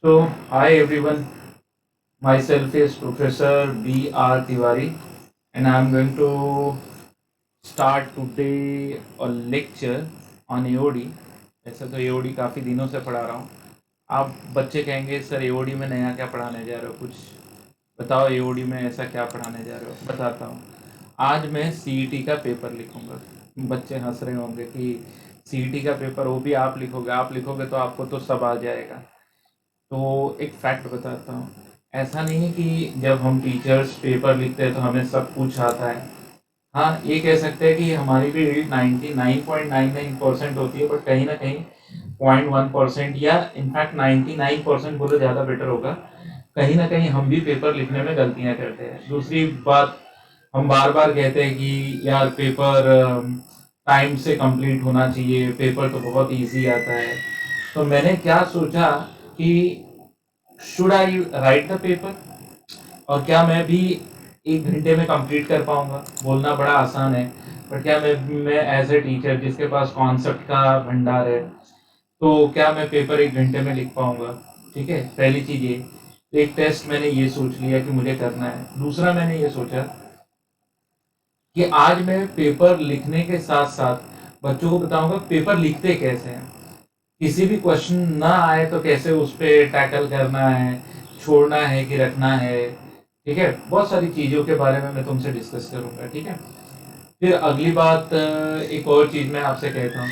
So, hi everyone, myself is Professor B.R. Tiwari and I'm going to start today a lecture on AOD. ऐसे तो AOD काफ़ी दिनों से पढ़ा रहा हूँ। आप बच्चे कहेंगे सर AOD में नया क्या पढ़ाने जा रहे हो, कुछ बताओ AOD में ऐसा क्या पढ़ाने जा रहे हो। बताता हूँ। आज मैं CET का पेपर लिखूंगा। बच्चे हंस रहे होंगे कि CET का पेपर वो भी आप लिखोगे तो आपको तो सब आ जाएगा। तो एक फैक्ट बताता हूँ। ऐसा नहीं है कि जब हम टीचर्स पेपर लिखते हैं तो हमें सब कुछ आता है। हाँ, ये कह सकते हैं कि हमारी भी रीड 99.99% होती है, बट कहीं ना कहीं 0.1% या इनफैक्ट 99% बोले ज़्यादा बेटर होगा। कहीं ना कहीं हम भी पेपर लिखने में गलतियाँ करते हैं। दूसरी बात, हम बार बार कहते हैं कि यार पेपर टाइम से कंप्लीट होना चाहिए, पेपर तो बहुत इजी आता है। तो मैंने क्या सोचा कि should I right the paper, और क्या मैं भी 1 घंटे में कंप्लीट कर पाऊंगा। बोलना बड़ा आसान है, पर क्या मैं एज ए टीचर जिसके पास कॉन्सेप्ट का भंडार है, तो क्या मैं पेपर 1 घंटे में लिख पाऊंगा। ठीक है, पहली चीज ये। एक टेस्ट मैंने ये सोच लिया कि मुझे करना है। दूसरा मैंने ये सोचा कि आज मैं पेपर लिखने के साथ साथ बच्चों को बताऊंगा पेपर लिखते कैसे हैं। किसी भी क्वेश्चन ना आए तो कैसे उस पर टैकल करना है, छोड़ना है कि रखना है। ठीक है, बहुत सारी चीज़ों के बारे में मैं तुमसे डिस्कस करूंगा। ठीक है, फिर अगली बात, एक और चीज़ मैं आपसे कहता हूँ।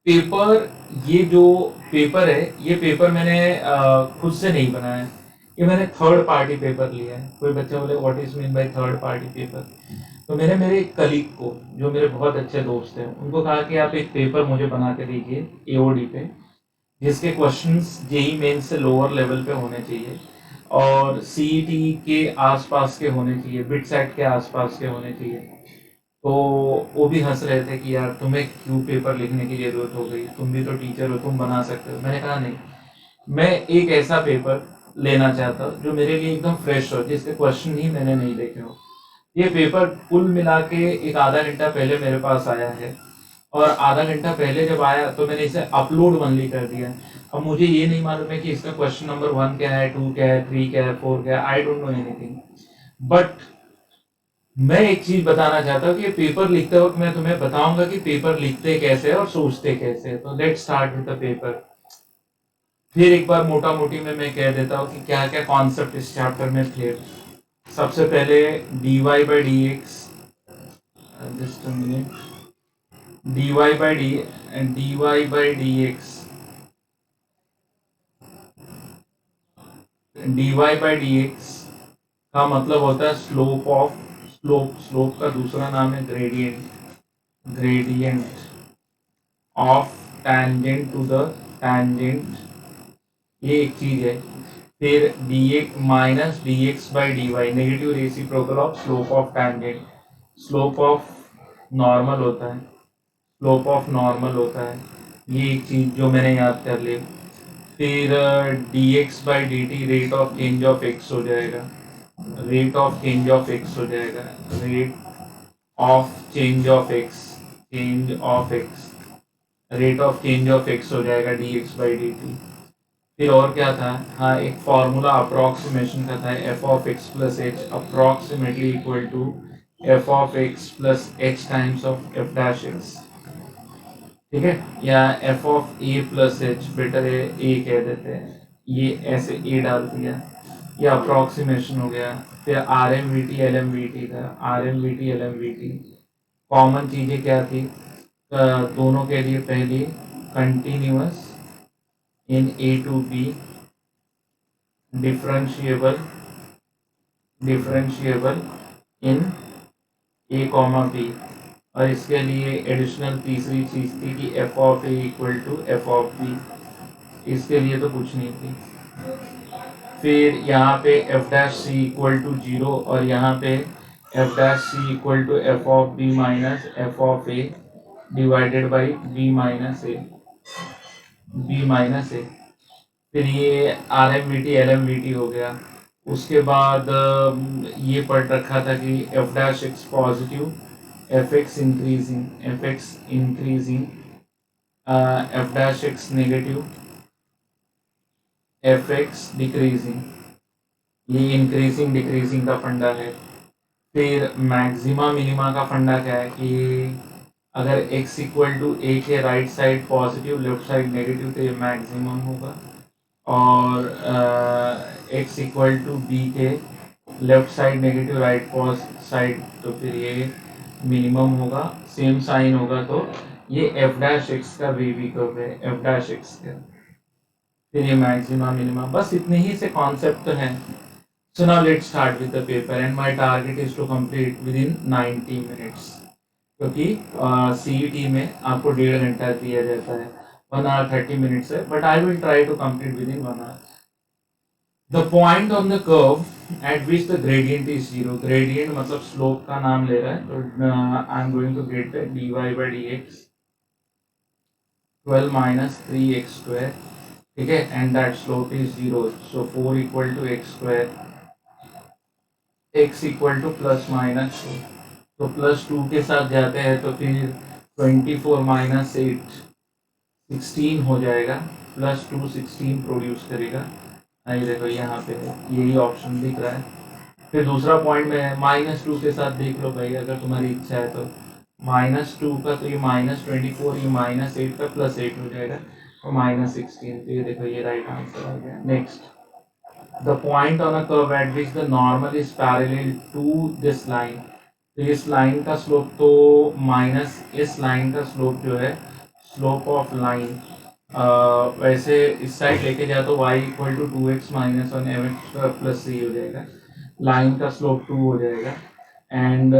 पेपर, ये जो पेपर है, ये पेपर मैंने खुद से नहीं बनाया है। ये मैंने थर्ड पार्टी पेपर लिया है। कोई बच्चा बोले what is mean by third party paper. तो मैंने मेरे एक कलीग को, जो मेरे बहुत अच्छे दोस्त हैं, उनको कहा कि आप एक पेपर मुझे बना के दीजिए एओडी पे, जिसके क्वेश्चंस जेई मेन से लोअर लेवल पे होने चाहिए और सीईटी के आसपास के होने चाहिए, बिट सेट के आसपास के होने चाहिए। तो वो भी हंस रहे थे कि यार तुम्हें क्यों पेपर लिखने की ज़रूरत हो गई, तुम भी तो टीचर हो, तुम बना सकते हो। मैंने कहा नहीं, मैं एक ऐसा पेपर लेना चाहता हूँ जो मेरे लिए एकदम फ्रेश हो, जिसके क्वेश्चन ही मैंने नहीं देखे हो। ये पेपर कुल मिला के एक आधा घंटा पहले मेरे पास आया है, और आधा घंटा पहले जब आया तो मैंने इसे अपलोड ओनली कर दिया। अब मुझे ये नहीं मालूम है कि इसका क्वेश्चन नंबर 1 क्या है, 2 क्या है, 3 क्या है, 4 क्या है। I don't know anything, but मैं एक चीज बताना चाहता हूँ कि ये पेपर लिखते वक्त मैं तुम्हें बताऊंगा कि पेपर लिखते कैसे हैं और सोचते कैसे हैं। तो let's start with the paper. फिर एक बार मोटा मोटी में मैं कह देता हूँ कि क्या क्या कॉन्सेप्ट इस चैप्टर में थे। सबसे पहले dy by d x, just a minute, dy by d x, dy by d x का मतलब होता है स्लोप ऑफ, स्लोप का दूसरा नाम है gradient, gradient of tangent to the tangent। ये एक चीज है। फिर D X minus D x by D Y, negative reciprocal of slope of tangent। Slope of normal होता है, स्लोप ऑफ नॉर्मल होता है। ये एक चीज जो मैंने याद कर ली। फिर D x by D T rate of change of x हो जाएगा, rate of change of x हो जाएगा, rate of change of x, change of x, rate of change of x हो जाएगा D x by D T. फिर और क्या था, हाँ एक फॉर्मूला अप्रोक्सीमेशन का था, F of X plus H approximately equal to F of X plus H times of F dash X. ठीक है, या F of A plus H, better है ए कह देते हैं, ये ऐसे ए डाल दिया, ये अप्रोक्सीमेशन हो गया। फिर R M V T L M V T था, R M V T L M V T. Common चीज़ें क्या थी दोनों के लिए? पहली continuous in A to B, differentiable, differentiable in A comma B, और इसके लिए एडिशनल तीसरी चीज़ थी कि F of A equal to F of B. इसके लिए तो कुछ नहीं थी। फिर यहाँ पे F dash C equal to zero, और यहाँ पे F dash C equal to F of B minus F of A divided by B minus A, B minus A. फिर ये R M V T L M V T हो गया। उसके बाद ये पढ़ रखा था कि F dash X positive, F X increasing, F X increasing, F dash X negative, F X decreasing, ये इंक्रीजिंग डिक्रीजिंग का फंडा है। फिर मैक्सिमा मिनिमा का फंडा क्या है कि अगर x इक्वल टू ए के right side positive left side negative तो ये मैक्सिमम होगा, और x इक्वल टू बी के left side negative right side तो फिर ये मिनिमम होगा। सेम साइन होगा तो ये एफ डैश एक्स का बेबी कर्व है, एफ डैश एक्स का। फिर ये मैक्सिमा मिनिमा, बस इतने ही से कॉन्सेप्ट हैं। So now let's start with the paper and my target is to complete within 90 minutes, क्योंकि CET में आपको 1.5 घंटा दिया जाता है, 1 hour 30 minutes है, but I will try to complete within 1 hour. The point on the curve at which the gradient is 0, gradient मतलब slope का नाम ले रहा है, तो I am going to get the dy by dx 12 minus 3x square, ठीक है, and that slope is 0, so 4 equal to x square, x equal two plus minus 2, तो प्लस 2 के साथ जाते हैं तो फिर 24 माइनस 8 16 हो जाएगा, प्लस 2 16 प्रोड्यूस करेगा। ये देखो यहाँ पे है, यही ऑप्शन दिख रहा है। फिर दूसरा पॉइंट में है माइनस 2 के साथ देख लो भाई, अगर तुम्हारी इच्छा है तो माइनस 2 का तो ये माइनस 24, ये माइनस 8 का प्लस 8 हो जाएगा, और माइनस 16, तो ये देखो ये राइट आंसर आ गया। Next, the point on a curve at which the normal is parallel to this line, तो इस लाइन का स्लोप तो माइनस इस लाइन का स्लोप जो है स्लोप ऑफ लाइन, वैसे इस साइड लेके जाए तो y equal to 2x minus 1 mx plus 3 हो जाएगा, लाइन का स्लोप 2 हो जाएगा। एंड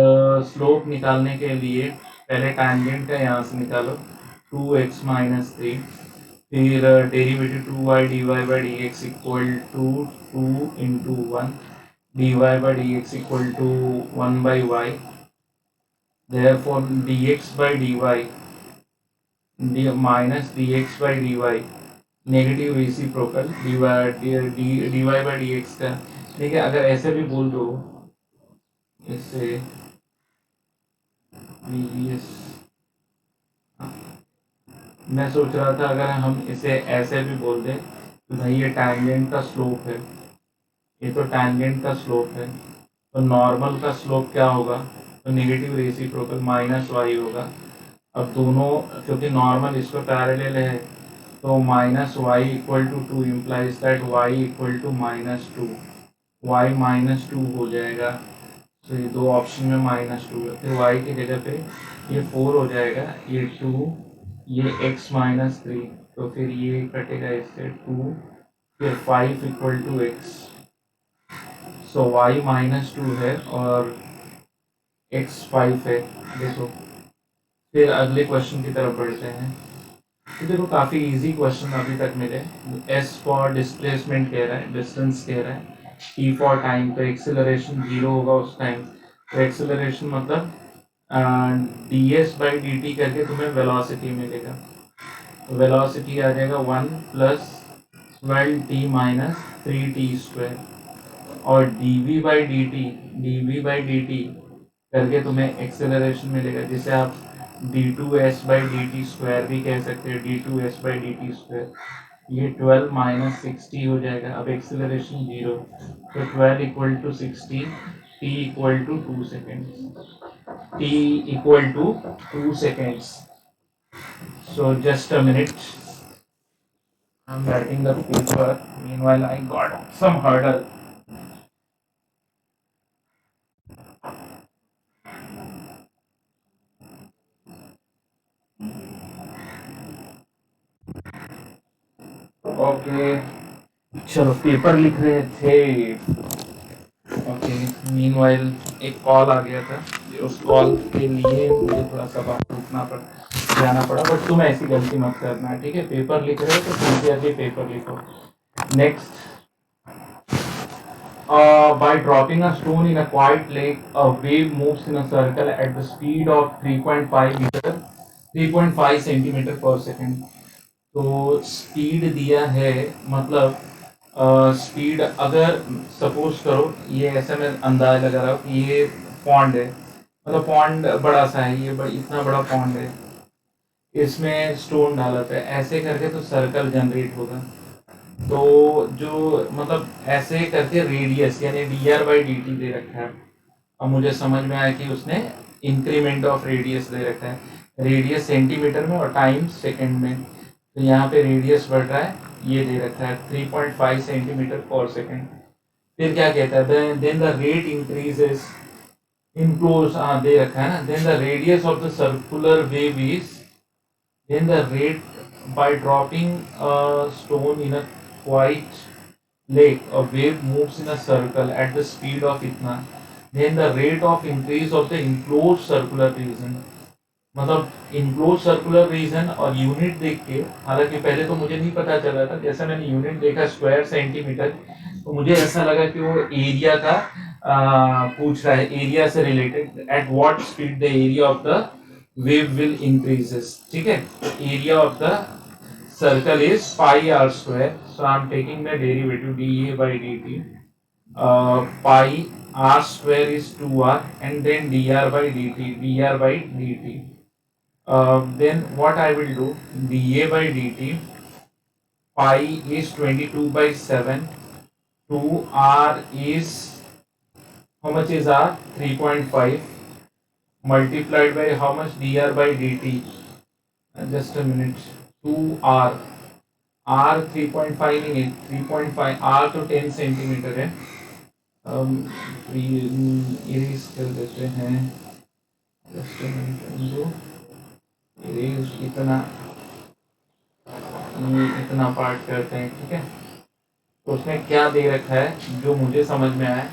स्लोप निकालने के लिए पहले टैंजेंट का यहाँ से निकालो 2x माइनस 3, फिर derivative 2y dy by dx equal to 2 into 1 dy by dx equal to 1 by y, therefore dx by dy minus dx by dy negative reciprocal dy by dx का, ठीक है। अगर ऐसे भी बोल दो इससे मैं सोच रहा था अगर हम इसे ऐसे भी बोल दें तो भाई ये टैंजेंट का स्लोप है, ये तो टैंजेंट का स्लोप है, तो नॉर्मल का स्लोप क्या होगा, तो नेगेटिव रेसिप्रोकल माइनस वाई होगा। अब दोनों क्योंकि नॉर्मल इसको पैरेलल है तो minus y equal to 2 implies that y equal to minus 2, y minus 2 हो जाएगा। तो ये दो ऑप्शन में माइनस 2 है, फिर वाई की जगह पे ये 4 हो जाएगा, ये 2, ये x माइनस 3, तो फिर ये कटेगा इससे 2, फिर 5 equal to x, so y minus 2 है और x 5 है। देखो फिर अगले क्वेश्चन की तरफ बढ़ते हैं। तो देखो काफ़ी इजी क्वेश्चन अभी तक मिले। s फॉर डिस्प्लेसमेंट कह रहा है, डिस्टेंस कह रहा है, t फॉर टाइम, तो एक्सेलरेशन 0 होगा उस टाइम, तो एक्सेलरेशन मतलब ds बाई डी टी करके तुम्हें वेलोसिटी मिलेगा, तो वेलोसिटी आ जाएगा 1 plus 12t minus 3t square, और dv बाई डी टी करके तुम्हें एक्सेलरेशन मिलेगा, जिसे आप d2s by D T square भी कह सकते हैं, d2s by D T square. ये 12 माइनस 60 हो जाएगा, अब एक्सेलरेशन 0, तो 12 equal to 60, t equal to 2 seconds, t equal to 2 seconds. So just a minute, I'm writing the paper. Meanwhile I got some hurdle. Okay, चलो paper लिख रहे थे। Okay, meanwhile एक कॉल आ गया था, उस कॉल के लिए मुझे थोड़ा सा बाहर रुकना पड़ा, जाना पड़ा, बट तुम ऐसी गलती मत करना, ठीक है। पेपर लिख रहे हो तो सिंसियरली पेपर लिखो। Next, by dropping a stone in a quiet lake, a wave moves in a circle at the speed of 3.5 meter 3.5 centimetre per second. तो स्पीड दिया है, मतलब स्पीड अगर सपोज करो ये ऐसा, मैं अंदाज लगा रहा हूँ कि ये पॉन्ड है, मतलब पॉन्ड बड़ा सा है, ये इतना बड़ा पॉन्ड है, इसमें स्टोन डाला था, ऐसे करके तो सर्कल जनरेट होगा। तो जो मतलब ऐसे करके रेडियस यानी D are by D T दे रखा है। अब मुझे समझ में आया कि उसने इंक्रीमेंट ऑफ रेडियस दे रखा है, रेडियस सेंटीमीटर में और टाइम सेकंड में। तो यहाँ पे रेडियस बढ़ रहा है, ये दे रखा है 3.5 सेंटीमीटर पर सेकंड। फिर क्या कहता है, then the rate increases in close, हाँ दे रखा है ना, then the radius of the circular wave is, then the rate by dropping a stone in a quiet lake, a wave moves in a circle at the speed of इतना, then the rate of increase of the enclosed circular region। मतलब enclose circular region और unit देख के, हालांकि पहले तो मुझे नहीं पता चला था, जैसे मैंने यूनिट देखा स्क्वायर सेंटीमीटर, तो मुझे ऐसा लगा कि वो एरिया का पूछ रहा है, एरिया से related, at what speed the area of the wave will increases. ठीक है, area of the circle is pi r square, so I'm taking the derivative dA by dt, pi r square is 2r, and then dr by dt, dr by dt. Then what I will do, dA by dt, pi is 22 by 7, 2r is, how much is r, 3.5, multiplied by how much, dr by dt, just a minute, 2r, r 3.5 नहीं है, 3.5 r तो 10 centimetre है। Erase कर देते हैं, just a minute, erase इतना part करते हैं। ठीक है, तो उसमें क्या दे रखा है जो मुझे समझ में आया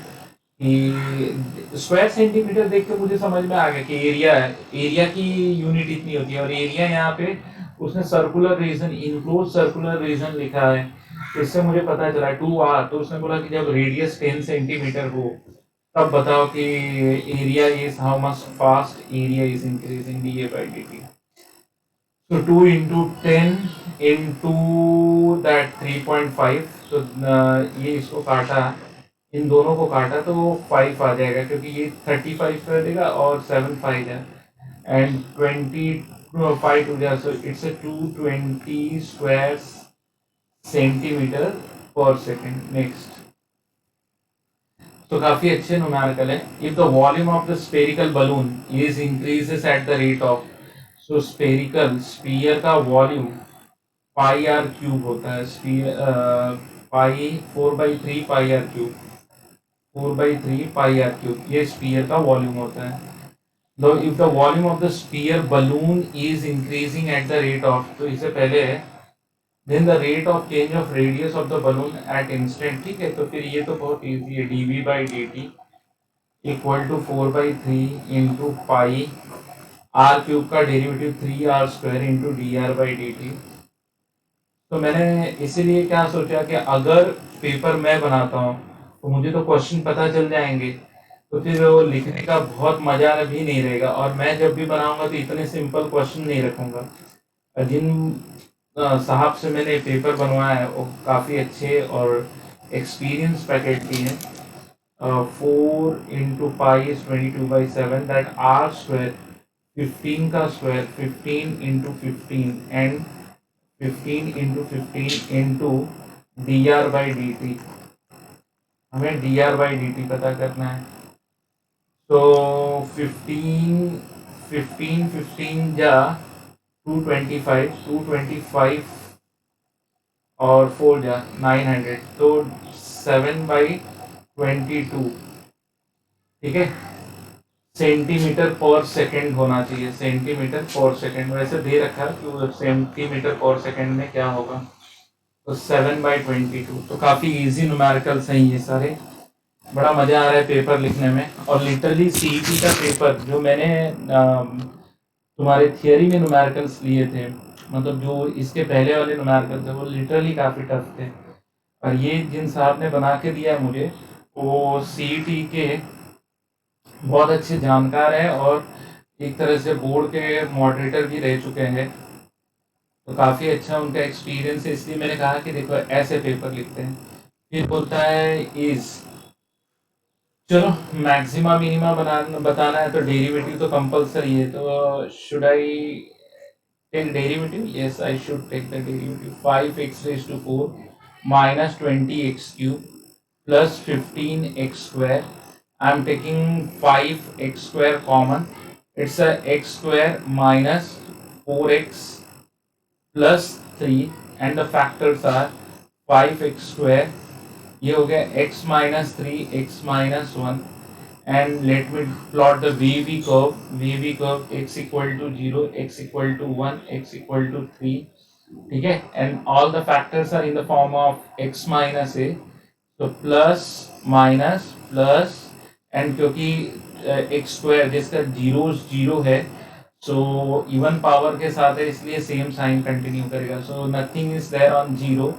कि स्क्वायर सेंटीमीटर देख के मुझे समझ में आ गया कि एरिया है, एरिया की यूनिट इतनी होती है, और एरिया यहाँ पे उसने circular region, enclose circular region लिखा है, तो इससे मुझे पता चला 2r। तो उसने बोला कि जब रेडियस 10 सेंटीमीटर हो तब बताओ कि area is how much fast area is increasing, D A by D T. So 2 into 10 into that 3.5, तो ये इसको काटा, इन दोनों को काटा तो 5 आ जाएगा, क्योंकि ये 35 कर देगा और 7 5 है, एंड 25 टू जा, so it's a 220 square centimetre per second. Next, तो काफी अच्छे न्यूमेरिकल है। If the volume of the spherical balloon is increases at the rate of, so spherical sphere का वॉल्यूम पाई आर क्यूब होता है, sphere pi 4/3 pi are cube, 4/3 pi are cube, ये sphere का volume होता है। तो if the volume of the sphere balloon is increasing at the rate of, तो इससे पहले है, then the rate of change of radius of the balloon at instant. ठीक है, तो फिर ये तो बहुत इजी है, D V by D T equal to 4/3 into pi are cube का derivative 3r square into D are by D T. तो मैंने इसीलिए क्या सोचा कि अगर पेपर मैं बनाता हूँ तो मुझे तो क्वेश्चन पता चल जाएंगे, तो फिर वो लिखने का बहुत मजा भी नहीं रहेगा, और मैं जब भी बनाऊंगा तो इतने सिंपल क्वेश्चन नहीं रखूंगा। जिन साहब से मैंने पेपर बनवाया है वो काफ़ी अच्छे और एक्सपीरियंस फैकल्टी हैं। 4 into pi is 22/7, that R square 15 का square 15 into 15 and 15 into 15 into D are by D T. हमें D are by D T पता करना है, तो 15 15 15 जा 225, 225 और 4 जा 900, तो 7/22। ठीक है, सेंटीमीटर पर सेकंड होना चाहिए, सेंटीमीटर पर सेकंड, वैसे दे रखा है कि सेंटीमीटर पर सेकंड में क्या होगा, तो 7/22। तो काफ़ी इजी न्यूमेरिकल्स हैं ये सारे, बड़ा मज़ा आ रहा है पेपर लिखने में। और लिटरली सीईटी का पेपर जो मैंने तुम्हारे थियरी में न्यूमेरिकल्स लिए थे, मतलब जो इसके पहले वाले न्यूमेरिकल थे वो लिटरली काफ़ी टफ थे, और ये जिन साहब ने बना के दिया मुझे, वो सीईटी के बहुत अच्छे जानकार हैं और एक तरह से बोर्ड के मॉडरेटर भी रह चुके हैं, तो काफ़ी अच्छा उनका एक्सपीरियंस है, इसलिए मैंने कहा कि देखो ऐसे पेपर लिखते हैं। फिर बोलता है इज, चलो मैक्सिमा मिनिमा बताना है तो डेरिवेटिव तो कंपलसरी है, तो should I take derivative? Yes, I should take the derivative. 5x raised to 4 minus 20x³ plus 15x². I'm taking 5x² common. It's a x² minus 4x plus 3 and the factors are 5x², ये हो गया x minus 3 x minus 1 and let me plot the wavy curve x equal to 0 x equal to 1 x equal to 3. ठीक है, and all the factors are in the form of x minus a, तो plus minus plus and क्योंकि x square जिसका zero है so even power के साथ है इसलिए सेम साइन कंटिन्यू करेगा. So nothing is there on zero.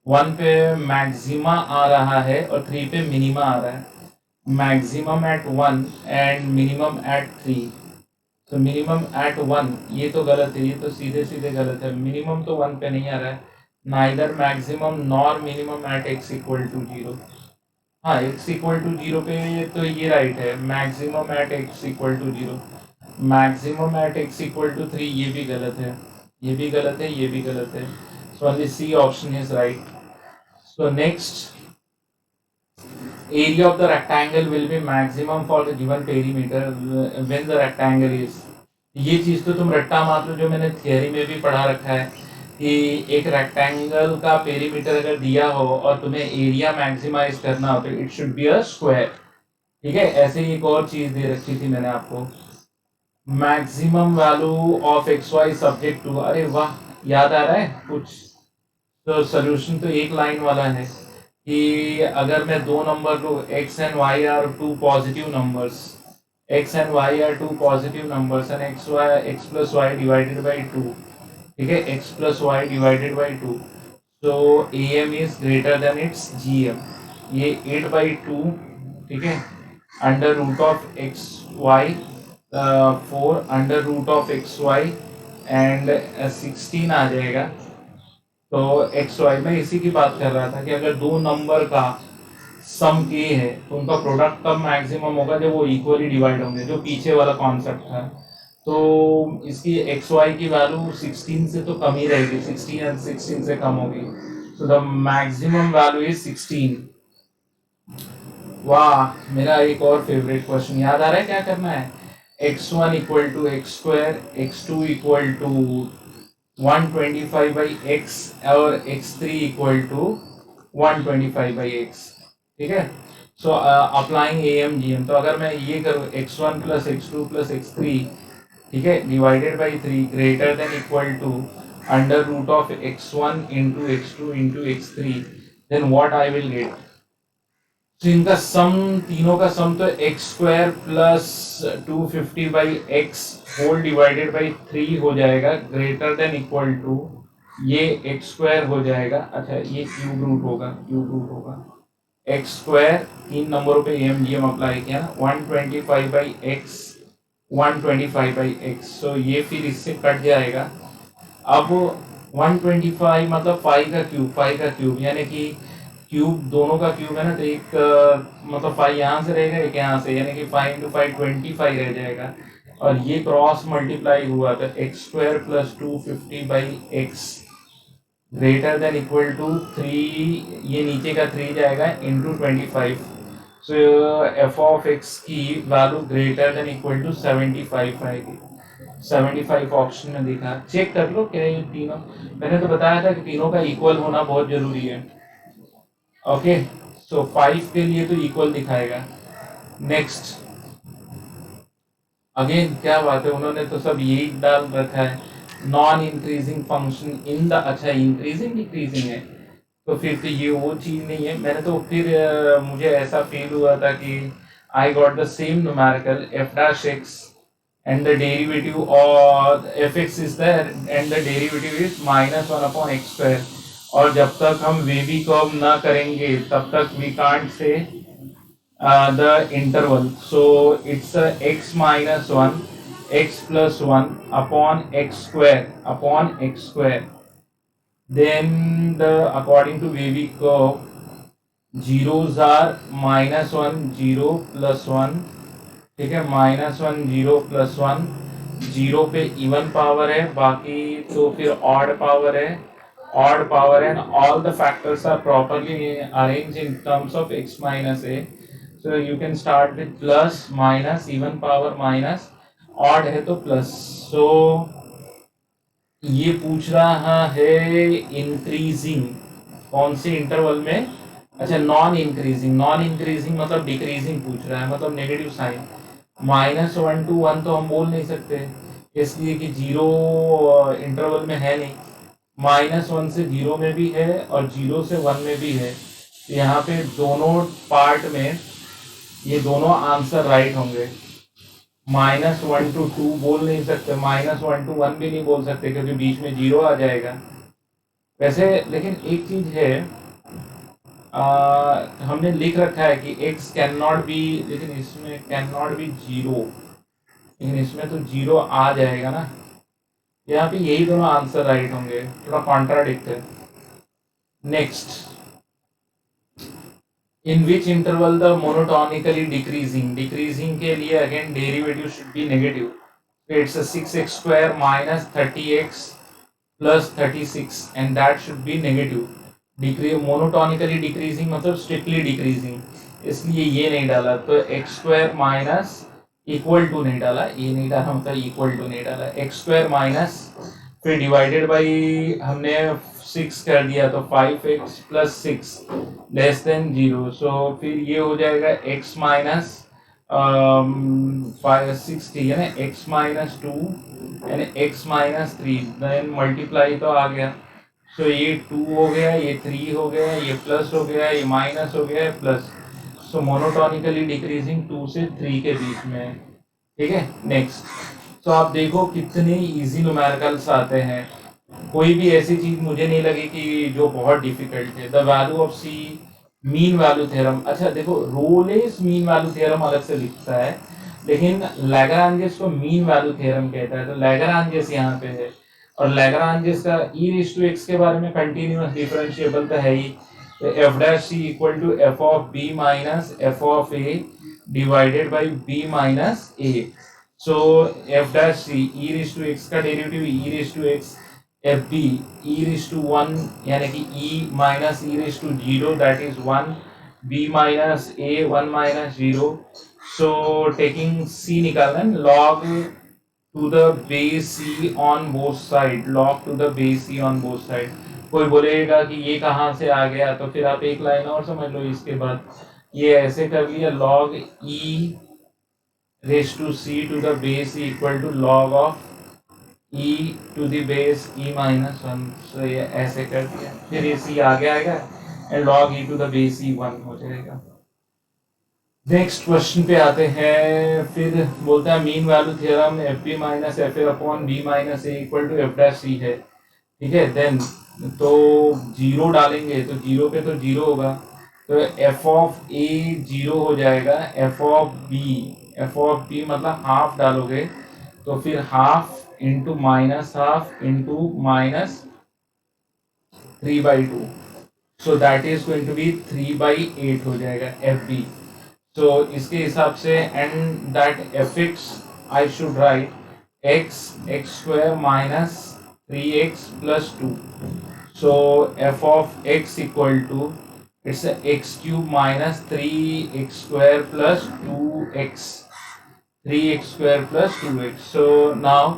1 पे मैक्सिमा आ रहा है और 3 पे मिनिमा आ रहा है. Maximum at 1 and minimum at 3. तो मिनिमम एट 1 ये तो गलत है, ये तो सीधे सीधे गलत है. मिनिमम तो 1 पे नहीं आ रहा है. Neither maximum nor minimum at x equal to 0. हाँ, x इक्वल टू 0 पे तो ये राइट है. Maximum at x equal to 0. Maximum at x equal to 3 ये भी गलत है, ये भी गलत है, ये भी गलत है. So only C option is right. So next, area of the rectangle will be maximum for the given perimeter when the rectangle is. ये चीज तो तुम रट्टा मार लो, जो मैंने थियरी में भी पढ़ा रखा है कि एक रेक्टेंगल का पेरीमीटर अगर दिया हो और तुम्हें एरिया मैक्सिमाइज करना हो तो it should be a square. ठीक है, ऐसे ही एक और चीज दे रखी थी मैंने आपको, maximum value of x y subject to. अरे वाह, याद आ रहा है कुछ. तो सोल्यूशन तो एक लाइन वाला है कि अगर मैं दो नंबर लो x and y are two positive numbers, x and y are two positive numbers and x plus y divided by 2. ठीक है, x plus y divided by 2. So am is greater than it's gm. ये 8/2. ठीक है, under root of x y 4 under root of x y and 16 आ जाएगा. तो x Y में इसी की बात कर रहा था कि अगर दो नंबर का सम के है तो उनका प्रोडक्ट तब मैक्सिमम होगा जब वो इक्वली डिवाइड होंगे, जो पीछे वाला कॉन्सेप्ट था. तो इसकी एक्स वाई की वैल्यू 16 से तो कम ही रहेगी, 16 एंड 16 से कम होगी. So the maximum value is 16. वाह, मेरा एक और फेवरेट क्वेश्चन याद आ रहा है. क्या करना है, x1 equal to x square, x2 equal to 125/x और x3 इक्वल टू 125/x. ठीक है, so applying M G M. तो अगर मैं ये करूँ x1 plus x2 plus x3, ठीक है, divided by 3 greater than equal to under root of x1 into x2 into x3, then what I will get. तो इनका सम, तीनों का सम तो x square plus 250/x whole divided by 3 हो जाएगा greater than equal to ये x square हो जाएगा. अच्छा, ये क्यूब रूट होगा. एक्स स्क्वायर तीन नंबरों पे एम जी एम अप्लाई किया ना, 125/x 125/x. सो ये फिर इससे कट जाएगा. अब 125 मतलब 5 का क्यूब यानी कि क्यूब दोनों का क्यूब है ना, तो एक मतलब 5 यहाँ से रहेगा, एक यहाँ से, यानी कि 5 × 5 25 रह जाएगा. और ये क्रॉस मल्टीप्लाई हुआ तो x square plus 250/x greater than equal to 3, ये नीचे का 3 जाएगा into 25. So F of X की value greater than equal to 75 आएगी. 75 ऑप्शन में दिखा, चेक कर लो क्या ये तीनों. मैंने तो बताया था कि तीनों का इक्वल होना बहुत जरूरी है. ओके, सो 5 के लिए तो इक्वल दिखाएगा. नेक्स्ट, अगेन क्या बात है, उन्होंने तो सब यही डाल रखा है. Non increasing function in the, अच्छा इंक्रीजिंग डिक्रीजिंग है तो फिर तो ये वो चीज नहीं है. मैंने तो फिर मुझे ऐसा फील हुआ था कि I got the same numerical f'(x) and the derivative of fx is there and the derivative is -1/x². और जब तक हम वेवी कर्व ना करेंगे तब तक we can't say the interval. So it's x minus 1 x plus 1 upon x square. Then the according to wavy curve zeros are -1 0 plus 1. ठीक है, -1 0 plus 1. 0 पे इवन पावर है, बाकी तो फिर ऑड पावर है. odd power and all the factors are properly arranged in terms of x minus a. So you can start with plus minus even power minus odd है तो plus. So ये पूछ रहा है इंक्रीजिंग कौन से interval में. अच्छा नॉन इंक्रीजिंग मतलब डिक्रीजिंग पूछ रहा है, मतलब नेगेटिव साइन. -1 to 1 तो हम बोल नहीं सकते इसलिए कि जीरो इंटरवल में है नहीं. -1 से 0 में भी है और 0 से 1 में भी है. तो यहाँ पे दोनों पार्ट में ये दोनों आंसर राइट होंगे. -1 to 2 बोल नहीं सकते, -1 to 1 भी नहीं बोल सकते क्योंकि बीच में 0 आ जाएगा. वैसे लेकिन एक चीज है, हमने लिख रखा है कि x कैन नॉट बी, लेकिन इसमें कैन नॉट बी 0, लेकिन इसमें तो 0 आ जाएगा ना. यहाँ पे यही दोनों आंसर राइट होंगे, थोड़ा कॉन्ट्राडिक्ट है. Next, in which interval the monotonically decreasing के लिए again derivative should be negative. It's 6x square minus 30x plus 36 and that should be negative. Monotonically decreasing मतलब स्ट्रिक्टली डिक्रीजिंग, इसलिए ये नहीं डाला. तो x square minus equal to नहीं डाला, ये नहीं डाला मतलब इक्वल टू नहीं डाला. एक्स स्क्वायर माइनस फिर डिवाइडेड बाई हमने 6 कर दिया तो 5x प्लस 6 लेस देन 0. सो फिर ये हो जाएगा x माइनस 60 यानी x माइनस 2 यानी x माइनस 3 देन मल्टीप्लाई तो आ गया. सो ये 2 हो गया, ये 3 हो गया, ये प्लस हो गया, ये माइनस हो गया, प्लस. सो मोनोटोनिकली डिक्रीजिंग 2 से 3 के बीच में. ठीक है. नेक्स्ट, तो आप देखो कितने इजी न्यूमेरिकल्स आते हैं. कोई भी ऐसी चीज मुझे नहीं लगी कि जो बहुत डिफिकल्ट है. The value of c, mean value theorem. अच्छा देखो, रोलेस मीन वैल्यू थ्योरम अलग से लिखता है, लेकिन लैग्रांजेस को मीन वैल्यू थ्योरम कहता है. तो लैग्रांजेस यहाँ पे है, और लैग्रांजेस का e रेज़ टू x के बारे में कंटिन्यूअस डिफरेंशिएबल तो है ही. तो f dash c equal to f of b minus f of a divided by b minus a. So f dash c e raise to x का derivative e raise to x, f b e raise to 1 यानी कि e minus e raise to 0 that is 1, b minus a 1 minus 0. So taking c निकालना है, log to the base c on both side, log to the base c on both side. कोई बोलेगा कि ये कहाँ से आ गया, तो फिर आप एक लाइन और समझ लो इसके बाद. ये ऐसे कर लिया, log e raised to c to the base e equal to log of e to the base e minus 1. so ये ऐसे कर दिया, फिर ये c आगे आएगा and log e to the base e 1 हो जाएगा. नेक्स्ट क्वेश्चन पे आते हैं. फिर बोलता है mean value theorem F B minus F A upon B minus A equal to F dash C है. ठीक है. देन तो जीरो डालेंगे तो जीरो पे तो जीरो होगा, तो एफ ऑफ ए जीरो हो जाएगा. एफ ऑफ बी मतलब हाफ डालोगे तो फिर half into minus half into minus 3/2. So that is going to be 3/8 हो जाएगा एफ बी. तो इसके हिसाब से and that f x I should write x square minus 3x plus 2. So F of x equal to it's x cube minus 3x square plus 2x, 3x square plus 2x. So now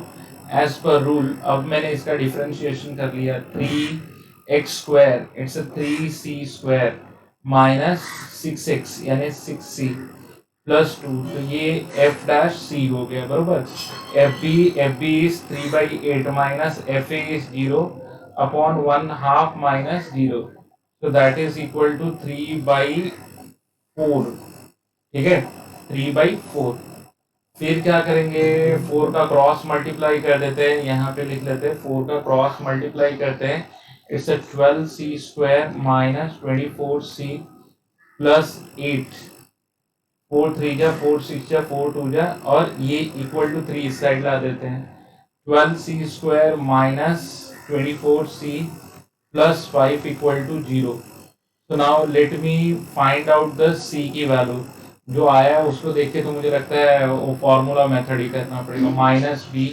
as per rule अब मैंने इसका differentiation कर लिया. 3x square its 3c square minus 6x यानी 6c plus 2. तो ये f dash c हो गया बरोबर. F b is 3/8 minus F a is 0 upon 1 half minus 0. तो दैट इज इक्वल टू 3/4. ठीक है. 3/4. फिर क्या करेंगे, 4 का क्रॉस मल्टीप्लाई कर देते हैं, यहाँ पे लिख लेते हैं 4 का क्रॉस मल्टीप्लाई करते हैं. It's 12c square minus 24c plus 8. 4 3 जा 4 6 जा 4 2 जा, और ये इक्वल टू 3 इस साइड ला देते हैं. 12c square minus 24c plus 5 equal to 0. तो now let me find out the c की वैल्यू. जो आया उसको देख के तो मुझे लगता है वो फॉर्मूला मेथड ही करना पड़ेगा. Minus b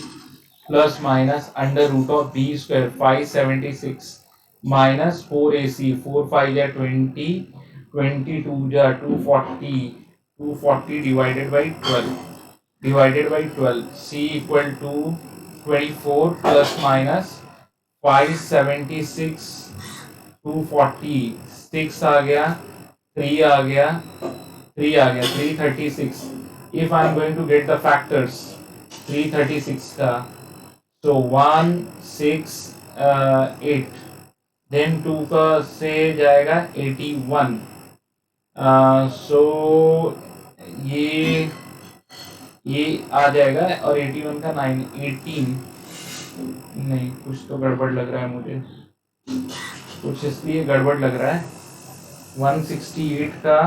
plus minus under root of b square 576 minus 4ac, 4 5 जा 20, 22 जा 240, 240 divided by 12 c equal to 24 plus minus 576, 240, 6 आ गया, 3 आ गया, 336. If I am going to get the factors 336 का, so 1 6 8, then 2 का से जाएगा 81. सो ये आ जाएगा और 81 का 9 18. नहीं, कुछ तो गड़बड़ लग रहा है मुझे, कुछ इसलिए गड़बड़ लग रहा है. 168 का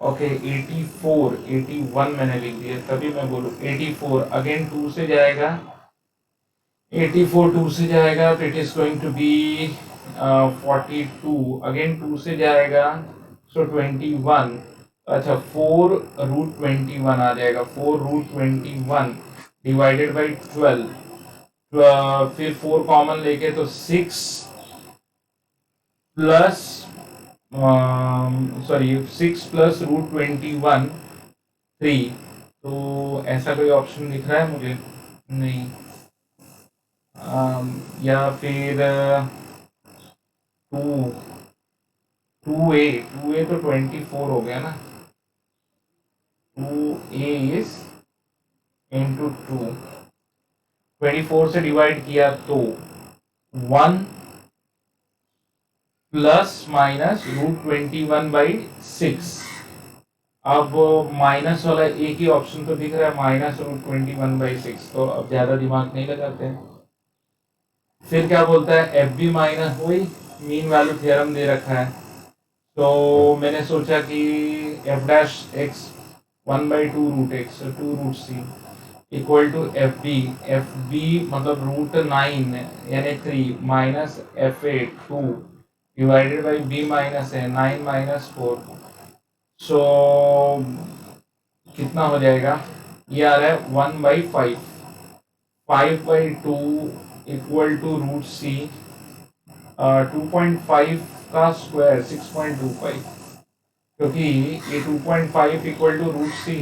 ओके 84, 81 मैंने लिख दिया, तभी मैं बोलूँ 84. अगेन 2 से जाएगा, 84 2 से जाएगा तो it is going to be 42. Again 2 से जाएगा सो 21. अच्छा 4√21 आ जाएगा, 4√21 डिवाइडेड बाई 12. फिर 4 कॉमन लेके तो 6 प्लस 6 प्लस √21 3. तो ऐसा कोई ऑप्शन दिख रहा है मुझे? नहीं. या फिर 2a तो 24 हो गया ना. 2a इज इंटू 2, 24 से डिवाइड किया तो 1 प्लस माइनस √21/6. अब माइनस वाला एक ही ऑप्शन तो दिख रहा है, माइनस √21/6. तो अब ज्यादा दिमाग नहीं लगाते हैं. फिर क्या बोलता है, एफ बी माइनस, वही मीन वैल्यू थ्योरम दे रखा है. तो मैंने सोचा कि F dash x 1/2√x 2√c equal to f b मतलब √9 यानी 3 minus f8 2 divided by b minus है 9 माइनस 4. सो कितना हो जाएगा, ये आ रहा है 1/5, 5/2 इक्वल टू √c. 2.5 का स्क्वायर 6.25, क्योंकि ये 2.5 equal to √c,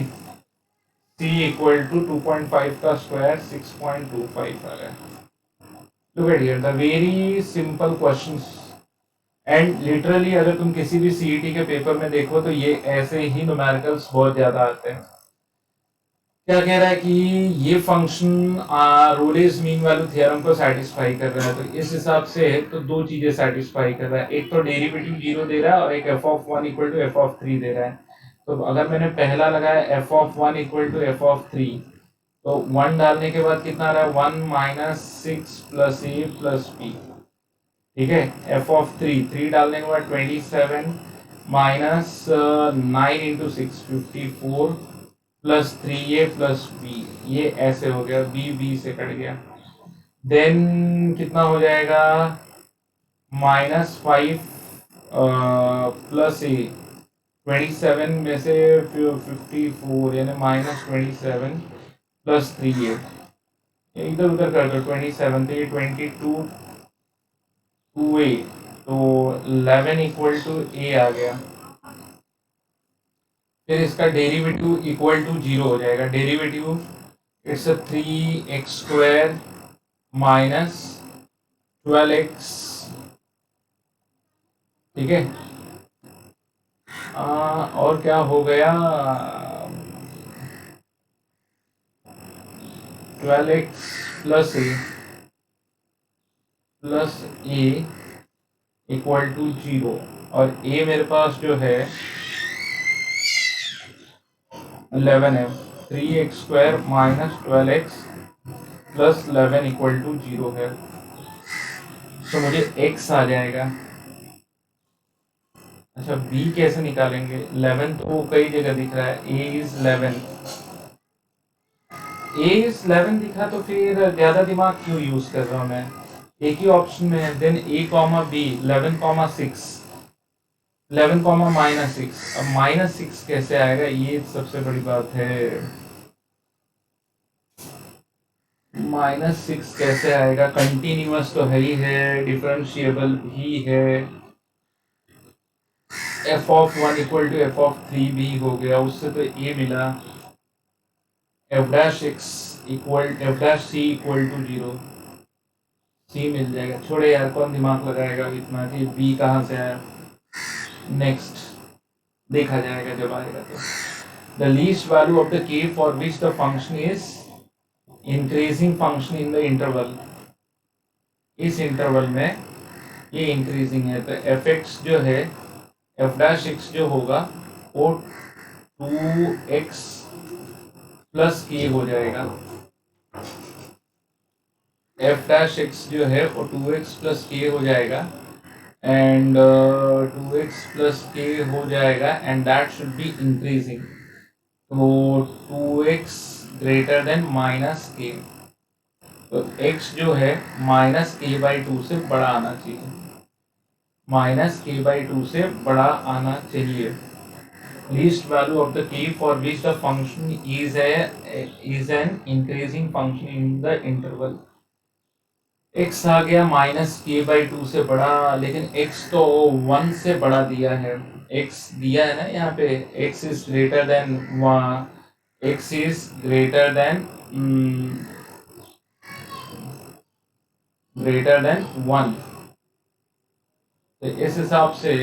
c equal to 2.5 का स्क्वायर 6.25 आ रहा है. Look at here, the very simple questions. And literally अगर तुम किसी भी सीईटी के पेपर में देखो तो ये ऐसे ही न्यूमेरिकल्स बहुत ज्यादा आते हैं. क्या कह रहा है कि ये function Rolle's mean value theorem को सेटिस्फाई कर रहा है. तो इस हिसाब से तो दो चीजें सेटिस्फाई कर रहा है, एक तो डेरिवेटिव 0 दे रहा है और एक f(1) इक्वल टू f(3) दे रहा है. तो अगर मैंने पहला लगाया f(1) इक्वल टू f(3), तो 1 डालने के बाद कितना आ रहा है, 1 minus 6 plus a plus b. ठीक है, f(3) 3 डालने के बाद 27 minus 9 into 6 54 plus 3a plus b. ये ऐसे हो गया, b से कट गया. देन कितना हो जाएगा, -5 प्लस a 27 में से 54 यानी -27 प्लस 3a. इधर उधर कर दो, 27 तो ये 22 2a, तो 11 इक्वल टू a आ गया. फिर इसका डेरिवेटिव इक्वल टू 0 हो जाएगा. Derivative it's 3x² minus 12x. ठीक है, और क्या हो गया, 12x plus a equal to 0. और a मेरे पास जो है 11 है. 3x² minus 12x plus 11 equal to 0 है. तो मुझे x आ जाएगा. अच्छा b कैसे निकालेंगे, 11 तो कई जगह दिख रहा है, a इज 11 दिखा तो फिर ज्यादा दिमाग क्यों यूज कर रहा हूँ मैं, एक ही ऑप्शन में है. Then a comma b 11,6 11 comma -6. अब -6 कैसे आएगा, ये सबसे बड़ी बात है. -6 कैसे आएगा? कंटिन्यूअस तो है ही है, डिफरेंशिएबल भी है। f(1) इक्वल टू f(3) भी हो गया, उससे तो a मिला। f'(x) equal f'(c) equal to 0, c मिल जाएगा। छोड़े यार, कौन दिमाग लगाएगा इतना कि b कहाँ से आया। नेक्स्ट देखा जाएगा जब आएगा तो। The least value of the k for which the function is increasing function in the interval. इस इंटरवल में ये इंक्रीजिंग है, तो f(x) जो है, f'(x) जो होगा वो 2x प्लस k हो जाएगा। f'(x) जो है वो 2x प्लस k हो जाएगा, एंड 2x प्लस k हो जाएगा, and that should be increasing. तो 2x greater than minus k, तो x जो है -k/2 से बड़ा आना चाहिए, -k/2 से बड़ा आना चाहिए। Least value of the k for which the function is an increasing function in the interval. x आ गया -k/2 से बड़ा, लेकिन x तो 1 से बड़ा दिया है। x दिया है ना यहाँ पे, x is greater then x is greater then 1। तो इस हिसाब से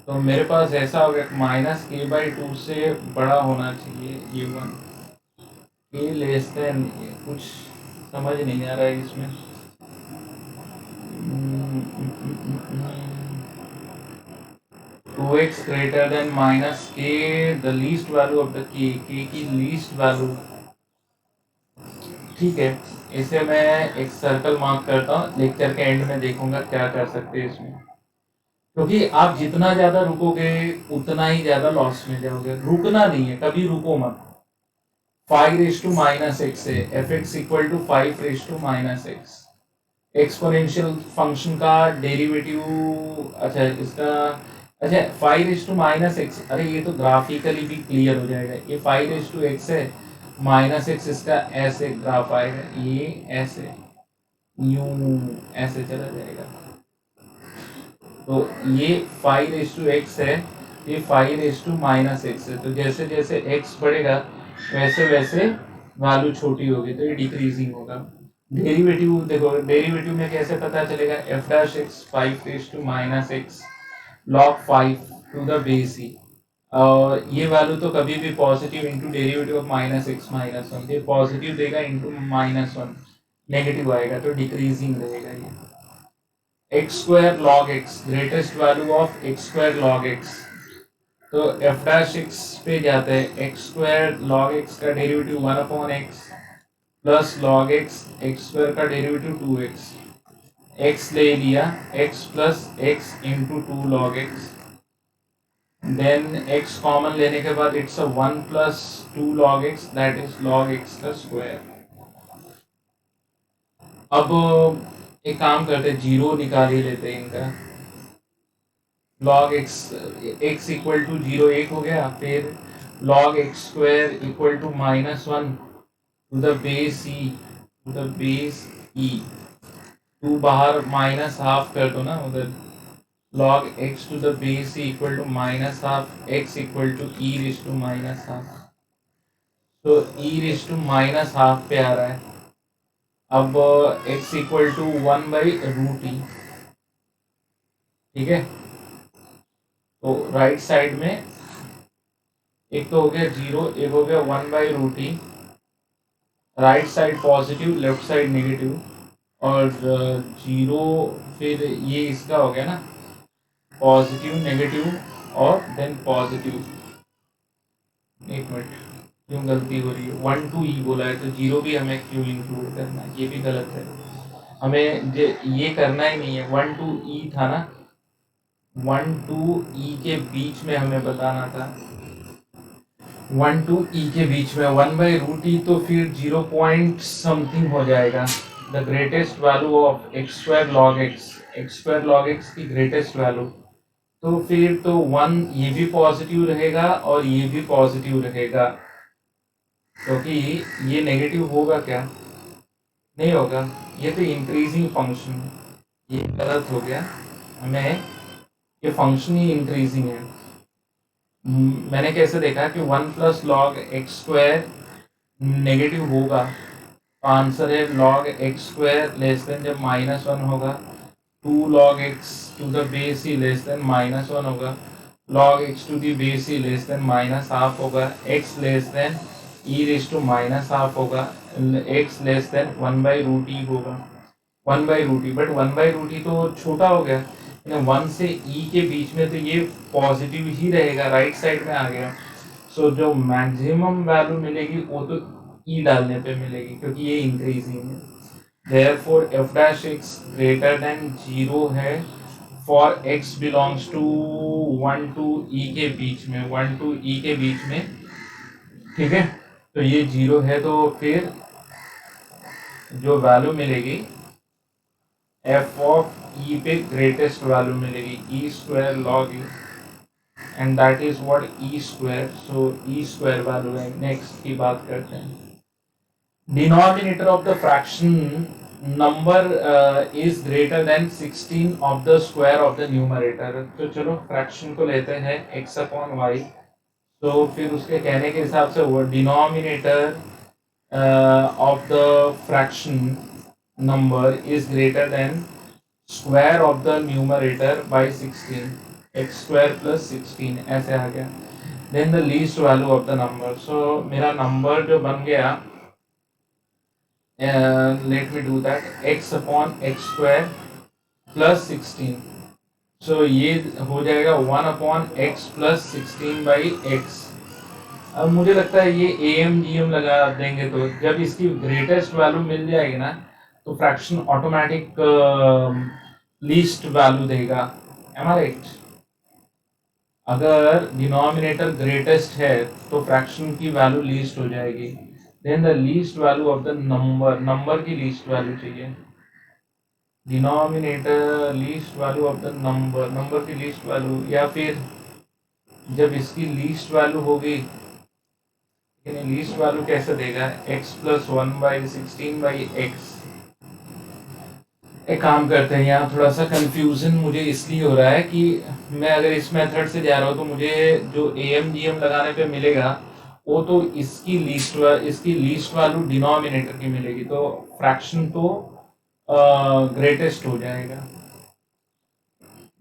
तो मेरे पास ऐसा हो गया, -k/2 से बड़ा होना चाहिए ये 1, k लेस देन, कुछ समझ नहीं आ रहा है इसमें। 2x greater than -k, the least value of the k की लीस्ट वैल्यू। ठीक है, इसे मैं एक सर्कल मार्क करता हूँ, लेक्चर के एंड में देखूंगा क्या कर सकते हैं इसमें, क्योंकि आप जितना ज्यादा रुकोगे उतना ही ज्यादा लॉस में जाओगे। रुकना नहीं है, कभी रुको मत। 5⁻⁻x है, f(x) equal to 5⁻⁻x। Exponential function का डेरिवेटिव, अच्छा इसका, अच्छा 5⁻⁻x, अरे ये तो ग्राफिकली भी क्लियर हो जाएगा। ये 5⁻x है, -x इसका ऐसे ग्राफ आएगा, ये ऐसे यूं ऐसे चला जाएगा। तो ये 5⁻x है, ये 5⁻−x है। तो जैसे जैसे x बढ़ेगा वैसे वैसे वैल्यू छोटी होगी, तो ये डिक्रीजिंग होगा। डेरिवेटिव देखो, डेरिवेटिव में कैसे पता चलेगा, f'(x) 5⁻x log 5 to the base e। और ये वैल्यू तो कभी भी positive into derivative of -x-1, ये पॉजिटिव देगा इंटू -1, नेगेटिव आएगा तो डिक्रीजिंग रहेगा ये। x² log x, greatest value of x² log x, तो f'(x) पे जाते हैं। x² log x का derivative 1/x plus log x, x² का डेरिवेटिव 2x, x ले लिया, x plus x into 2 log x, then x common लेने के बाद it's 1 plus 2 log x, that is log x का स्क्वायर। अब एक काम करते, जीरो निकाल ही लेते हैं इनका। log x इक्वल टू 0 1 हो गया, फिर log x² equal to -1 to the base e, to the base e, 2 बाहर -½ कर दो ना उधर, log x to the base e equal to -½ x equal to e raise to -½ तो e रेज़ टू -½ पे आ रहा है। अब x इक्वल टू 1/√e, ठीक है। तो राइट साइड में एक तो हो गया 0, एक हो गया 1/√e, right side positive, left side negative, और 0, फिर ये इसका हो गया ना, पॉजिटिव नेगेटिव और देन पॉजिटिव। एक मिनट, क्यों गलती हो रही है, 1 to e बोला है तो 0 भी हमें क्यों इंक्लूड करना है, ये भी गलत है। हमें ये करना ही नहीं है, 1 to e था ना, 1 to e के बीच में हमें बताना था, 1 to e के बीच में 1/√e, तो फिर 0 पॉइंट समथिंग हो जाएगा। The greatest value of x² log x की ग्रेटेस्ट वैल्यू, तो फिर तो 1 ये भी पॉजिटिव रहेगा और ये भी पॉजिटिव रहेगा, क्योंकि ये नेगेटिव होगा क्या, नहीं होगा, ये तो इंक्रीजिंग फंक्शन है, ये गलत हो गया हमें, ये फंक्शन ही इंक्रीजिंग है। मैंने कैसे देखा कि 1 + log x² नेगेटिव होगा, तो आंसर है log x² लेस देन जब -1 होगा, 2 log x² -1 होगा, log x² लेस देन -½ होगा, x लेस देन e⁻½ होगा, x लेस देन 1/√e होगा, 1/√e, बट 1/√e तो छोटा हो गया, 1 से e के बीच में तो ये पॉजिटिव ही रहेगा, राइट साइड में आ गया। सो जो मैक्सिमम वैल्यू मिलेगी वो तो e डालने पे मिलेगी, क्योंकि ये इंक्रीजिंग है। Therefore f'(x) greater than 0 है for x belongs to 1 to e के बीच में, 1 to e के बीच में, ठीक है। तो ये 0 है, तो फिर जो वैल्यू मिलेगी f(e) पे ग्रेटेस्ट वैल्यू मिलेगी e² log e, and that is what e²। So e² value है। नेक्स्ट की बात करते हैं। Denominator of the fraction number is greater than 16 of the square of the numerator। तो चलो फ्रैक्शन को लेते हैं x/y। तो फिर उसके कहने के हिसाब से वो denominator of the fraction number is greater than square of the numerator by 16, x² + 16 ऐसे आ गया। Then the least value of the number. So मेरा नंबर जो बन गया, let me do that, x/x² + 16। सो ये हो जाएगा 1/x + 16/x। अब मुझे लगता है ये AMGM लगा देंगे तो जब इसकी ग्रेटेस्ट वैल्यू मिल जाएगी ना, तो फ्रैक्शन ऑटोमेटिक लीस्ट वैल्यू देगा। Am I right? अगर डिनोमिनेटर ग्रेटेस्ट है तो फ्रैक्शन की वैल्यू लीस्ट हो जाएगी। Then the least value of the number, number की लीस्ट वैल्यू चाहिए। Denominator least value of the number, number की लीस्ट वैल्यू, या फिर जब इसकी लीस्ट वैल्यू होगी, लेकिन लीस्ट वैल्यू कैसे देगा, x + 1/16/x। एक काम करते हैं, यहाँ थोड़ा सा कंफ्यूजन मुझे इसलिए हो रहा है कि मैं अगर इस मेथड से जा रहा हूँ तो मुझे जो AMGM लगाने पे मिलेगा वो तो इसकी लीस्ट वैल्यू डिनोमिनेटर की मिलेगी, तो फ्रैक्शन तो ग्रेटेस्ट हो जाएगा।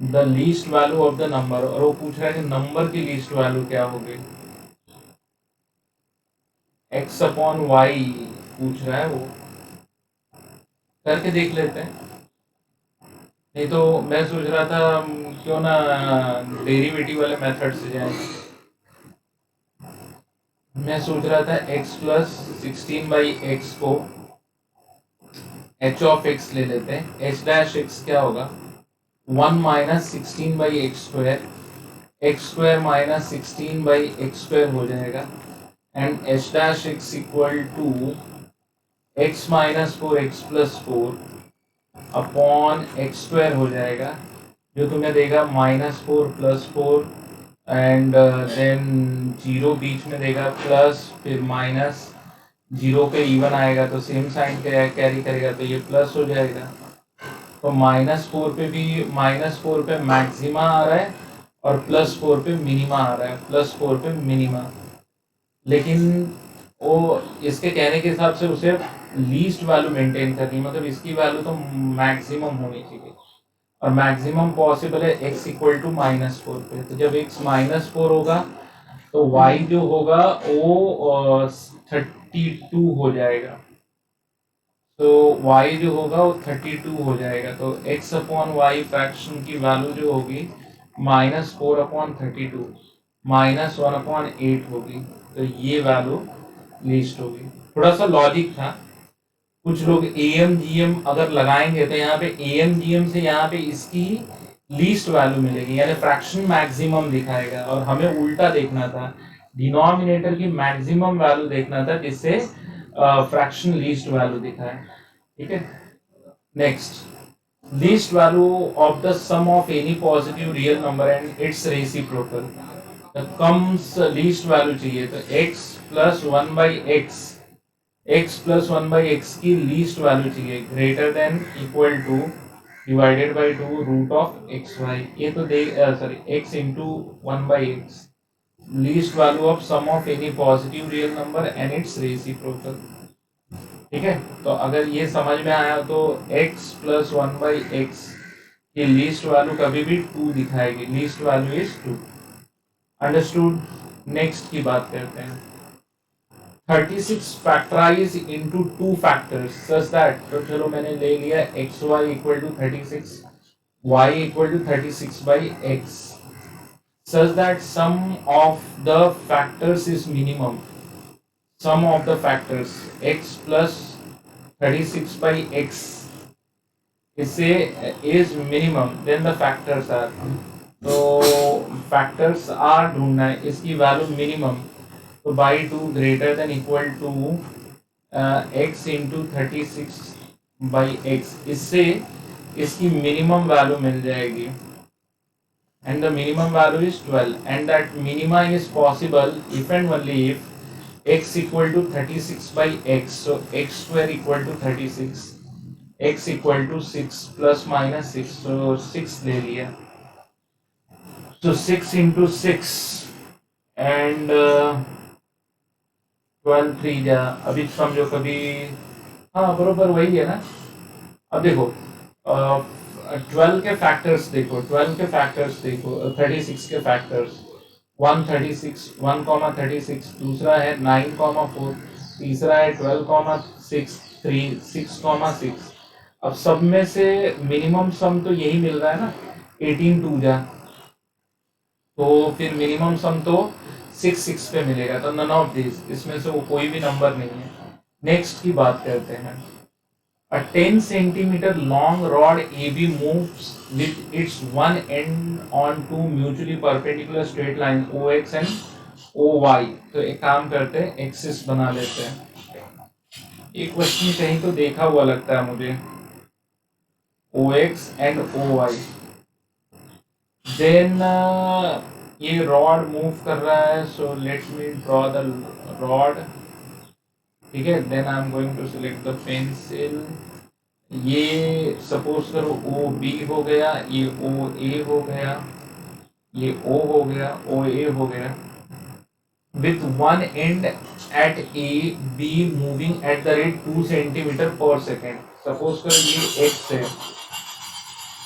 The least value of the number, और वो पूछ रहा है कि नंबर की लीस्ट वैल्यू क्या होगी, x/y पूछ रहा है वो। करके देख लेते हैं, नहीं तो मैं सोच रहा था क्यों ना डेरिवेटिव वाले मेथड से जाए। मैं सोच रहा था x + 16/x को h(x) ले लेते हैं। h'(x) क्या होगा, 1 - 16/x², x² - 16/x² हो जाएगा, and h'(x) equal to x - 4x + 4 upon x² हो जाएगा, जो तुम्हें देगा -4 + 4, एंड देन 0 बीच में देगा प्लस, फिर माइनस, 0 पे इवन आएगा तो सेम साइन कैरी करेगा, तो ये प्लस हो जाएगा। तो -4 पे भी, -4 पे मैक्सिमा आ रहा है और +4 पे मिनिमा आ रहा है, +4 पे मिनिमा। लेकिन वो इसके कहने के हिसाब से उसे लीस्ट वैल्यू मेंटेन करनी, मतलब इसकी वैल्यू तो मैक्सिमम होनी चाहिए, और मैक्सिमम पॉसिबल है x = -4 पे। तो जब x -4 होगा तो y जो होगा वो 32 हो जाएगा, तो y जो होगा वो 32 हो जाएगा। तो x/y फ्रैक्शन की वैल्यू जो होगी -4/32 -1/8 होगी, तो ये वैल्यू लीस्ट होगी। थोड़ा सा लॉजिक था, कुछ लोग AMGM अगर लगाएंगे तो यहाँ पे AMGM से यहाँ पे इसकी लीस्ट वैल्यू मिलेगी, यानी फ्रैक्शन मैक्सिमम दिखाएगा, और हमें उल्टा देखना था, डिनोमिनेटर की मैक्सिमम वैल्यू देखना था जिससे फ्रैक्शन लीस्ट वैल्यू दिखाए। ठीक है, next, least value of the sum of any positive real number and its reciprocal. Comes least value चाहिए, तो x + 1/x, x plus one by x की लीस्ट वैल्यू चाहिए, greater than equal to divided by two root of x Y. ये तो दे sorry X into one by X, least value of sum of any positive real number and its reciprocal. ठीक है, तो अगर ये समझ में आया तो x plus one by x की लीस्ट वैल्यू कभी भी टू दिखाएगी, least value is two. Understood. Next की बात करते हैं। 36 factorise into two factors such that, तो चलो मैंने ले लिया x y equal to 36, y equal to 36 by x, such that sum of the factors is minimum, sum of the factors x plus 36 by x इससे is minimum then the factors are, तो factors are ढूंढना है, इसकी value minimum, तो by two greater than equal to x into 36 by x, इससे इसकी minimum value मिल जाएगी and the minimum value is 12 and that minima is possible if and only if x equal to 36 by x, so x square equal to 36, x equal to 6 plus minus 6, so 6 ले लिया, so 6 into 6 and 12 3 जा, अभी समझो कभी, हाँ बरोबर वही है ना। अब देखो 12 के फैक्टर्स देखो, 12 के फैक्टर्स देखो, 36 के फैक्टर्स, 136 1 कॉमा 36, दूसरा है 9 कॉमा 4, तीसरा है 12 कॉमा 6 3 6 कॉमा 6। अब सब में से मिनिमम सम तो यही मिल रहा है ना, 18 2 जा, तो फिर मिनिमम सम तो 6 6 पे मिलेगा, तो नन ऑफ दिस, इसमें से वो कोई भी नंबर नहीं है। नेक्स्ट की बात करते हैं। A 10 centimeter long rod AB moves with its one end on two mutually perpendicular straight lines OX and OY। तो एक काम करते हैं, एक्सिस बना लेते हैं। ये क्वेश्चन कहीं तो देखा हुआ लगता है मुझे, OX and OY। देन ये रॉड मूव कर रहा है, so let me draw the rod. ठीक है, then I am going to select the pencil. ये सपोज करो ओ बी हो गया, ये ओ ए हो गया, ये ओ हो गया, ओ ए हो गया, with one and at A B moving at the rate 2 centimetre per second. Suppose करो ये एक्स है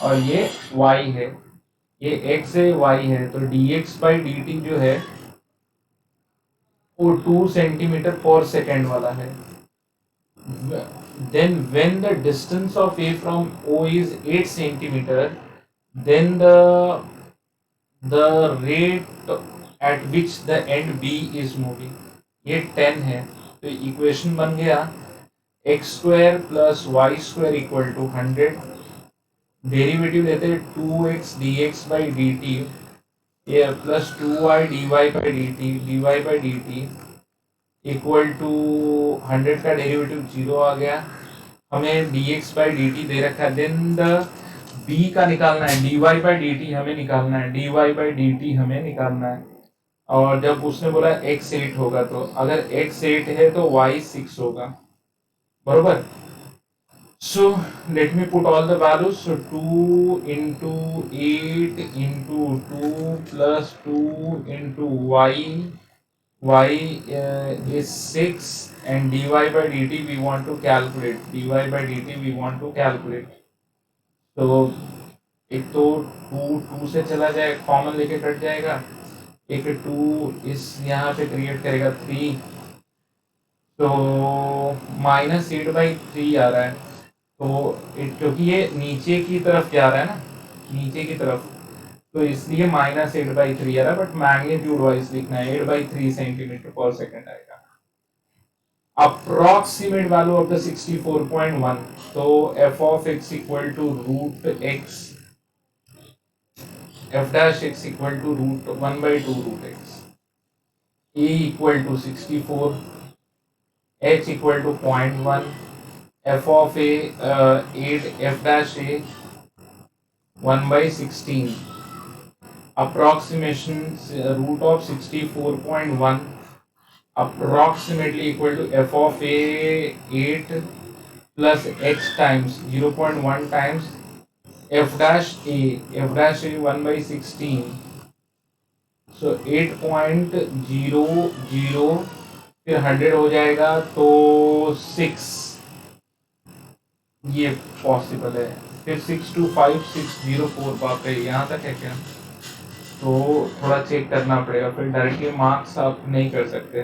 और ये वाई है, ये एक्स है वाई है, तो d x by D T जो है वो 2 सेंटीमीटर पर सेकेंड वाला है। Then when the distance of A from O is 8 centimeter, then the rate at which the end B is moving, ये 10 है, तो इक्वेशन बन गया x square plus Y square equal to 100, derivative देते हैं 2x dx by D T, ये plus 2y dy by D T, dy by D T equal to 100 का derivative 0 आ गया, हमें dx बाई डी टी दे रखा है, देन द b का निकालना है, dy बाई डी टी हमें निकालना है, dy बाई डी टी हमें निकालना है, और जब उसने बोला x 8 होगा, तो अगर x 8 है तो y 6 होगा, बरोबर। सो let me put all the values, so 2 into 8 into 2 plus 2 into y is 6 and dy by dt we want to calculate, dy by dt we want to calculate। तो एक तो 2 से चला जाए, कॉमन लेके कट जाएगा, एक 2 इस यहाँ पे क्रिएट करेगा 3, तो माइनस 8/3 आ रहा है, तो क्योंकि ये नीचे की तरफ जा रहा है ना, नीचे की तरफ, तो इसलिए माइनस 8/3 आ रहा है, बट मैग्नीट्यूड वाइज लिखना है, 8/3 सेंटीमीटर पर सेकेंड आएगा। अप्रोक्सीमेट वैल्यू ऑफ द 64.1, तो f of x equal to root x, f dash x equal to root 1/2 root x, a equal to 64, h equal to 0.1, f of a 8 f dash a 1/16, approximation root of 64.1 approximately equal to f of a 8 plus x times 0.1 times f dash a, 1 by 16, so 8.00, फिर 100 हो जाएगा तो 6, ये possible है। फिर 625604, बाप रे यहाँ तक है क्या? तो थोड़ा चेक करना पड़ेगा, फिर डायरेक्टली मार्क्स आप नहीं कर सकते।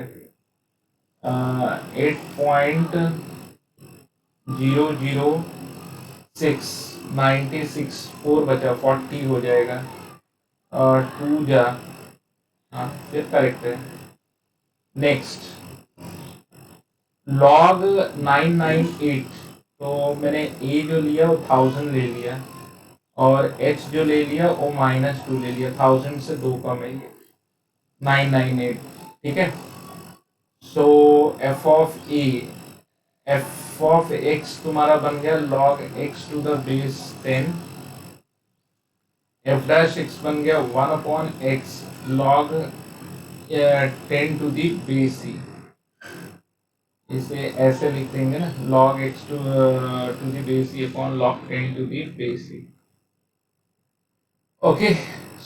8.006 4 बचा, 40 हो जाएगा। 2 जा, हाँ फिर करेक्ट है। नेक्स्ट log 998, तो मैंने a जो लिया वो 1000 ले लिया और h जो ले लिया वो -2 ले लिया, 1000 से 2 कम है ये 998, ठीक है। सो f ऑफ x तुम्हारा बन गया log x to the base 10, f dash x बन गया 1/x log 10 to the base c, इसे ऐसे लिख देंगे ना, log x to the base c upon log 10 to the base c। Okay,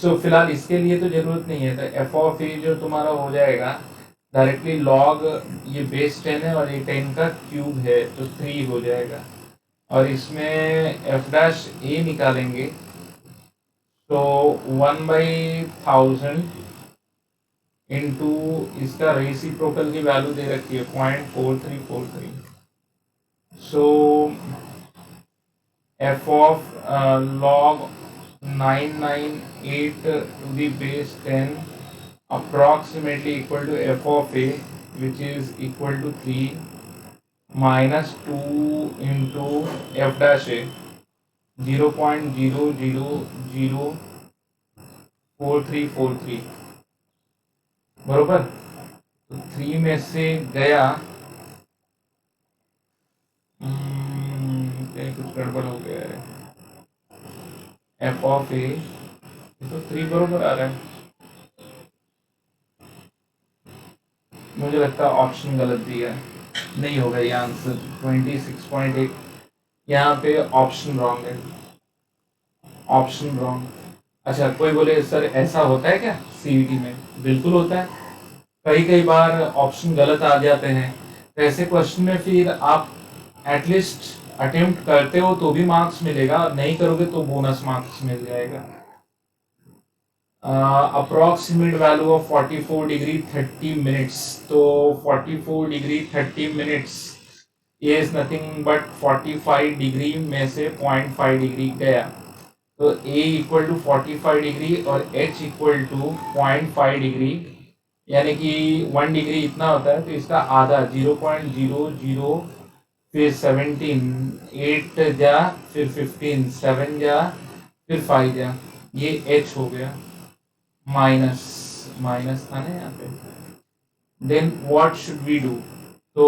so फिलहाल इसके लिए तो जरूरत नहीं है, तो एफ ऑफ ए जो तुम्हारा हो जाएगा डायरेक्टली लॉग, ये बेस 10 है और ये 10 का क्यूब है तो 3 हो जाएगा, और इसमें एफ डैश ए निकालेंगे तो 1/1000 इंटू इसका रेसिप्रोकल की वैल्यू दे रखी है 0.4343, सो F of log 998 to the base 10 approximately equal to f of a, which is equal to 3 minus 2 into f dash a 0.0004343, बरोबर। तो 3 में से गया, कहीं कुछ गड़बड़ हो गया है, एफ ऑफ ए तो 3 बरोबर आ रहा है, मुझे लगता है ऑप्शन गलत दिया है, नहीं होगा ये आंसर 26.8, यहाँ पे ऑप्शन रॉन्ग है, ऑप्शन रॉन्ग। अच्छा, कोई बोले सर ऐसा होता है क्या सीईटी में? बिल्कुल होता है, कई कई बार ऑप्शन गलत आ जाते हैं, तो ऐसे क्वेश्चन में फिर आप एटलीस्ट अटेम्प्ट करते हो तो भी मार्क्स मिलेगा, और नहीं करोगे तो बोनस मार्क्स मिल जाएगा। Approximate value of 44 degree 30 minutes, तो 44 degree 30 minutes is nothing but 45 degree में से 0.5 डिग्री गया, तो a इक्वल टू 45 डिग्री और h इक्वल टू 0.5 डिग्री, यानी कि 1 डिग्री इतना होता है, तो इसका आधा 0.00, फिर 17, 8 जा, फिर 15, 7 जा, फिर 5 जा, ये h हो गया, माइनस माइनस था ना यहाँ पे। Then what should we do? तो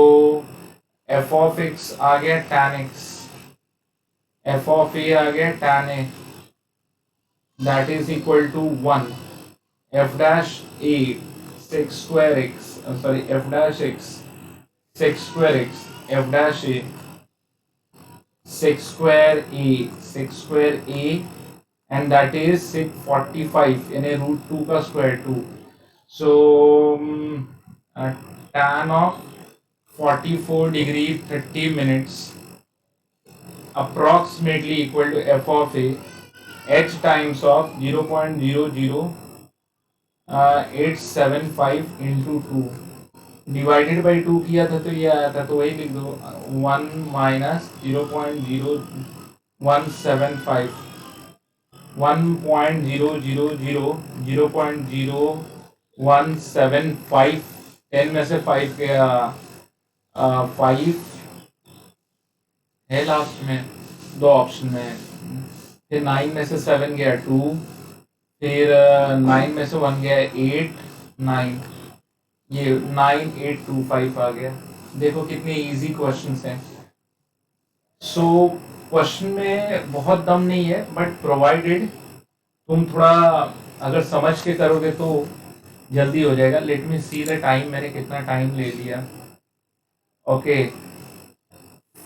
एफ ऑफ एक्स आ गया tan x, f of a आ गया tan a, that is equal to 1, f dash a sec square x, sorry, f dash x sec square x, f dash a sec square a, and that is sec 45 in a root 2 का square 2, so tan of 44 degree 30 minutes approximately equal to f of a, h times of 0.00875 into 2 divided by 2 किया था तो ये आया था, तो वही लिख दो 1 माइनस 0.0175, 0.000, 10 में से 5 गया, 5 है लास्ट में, दो ऑप्शन में, फिर 9 में से 7 गया 2, फिर 9 में से 1 गया 8, 9, ये 9825 आ गया। देखो कितने इजी क्वेश्चंस हैं। सो क्वेश्चन में बहुत दम नहीं है, बट प्रोवाइडेड तुम थोड़ा अगर समझ के करोगे तो जल्दी हो जाएगा. Let me see the time, मैंने कितना टाइम ले लिया. ओके,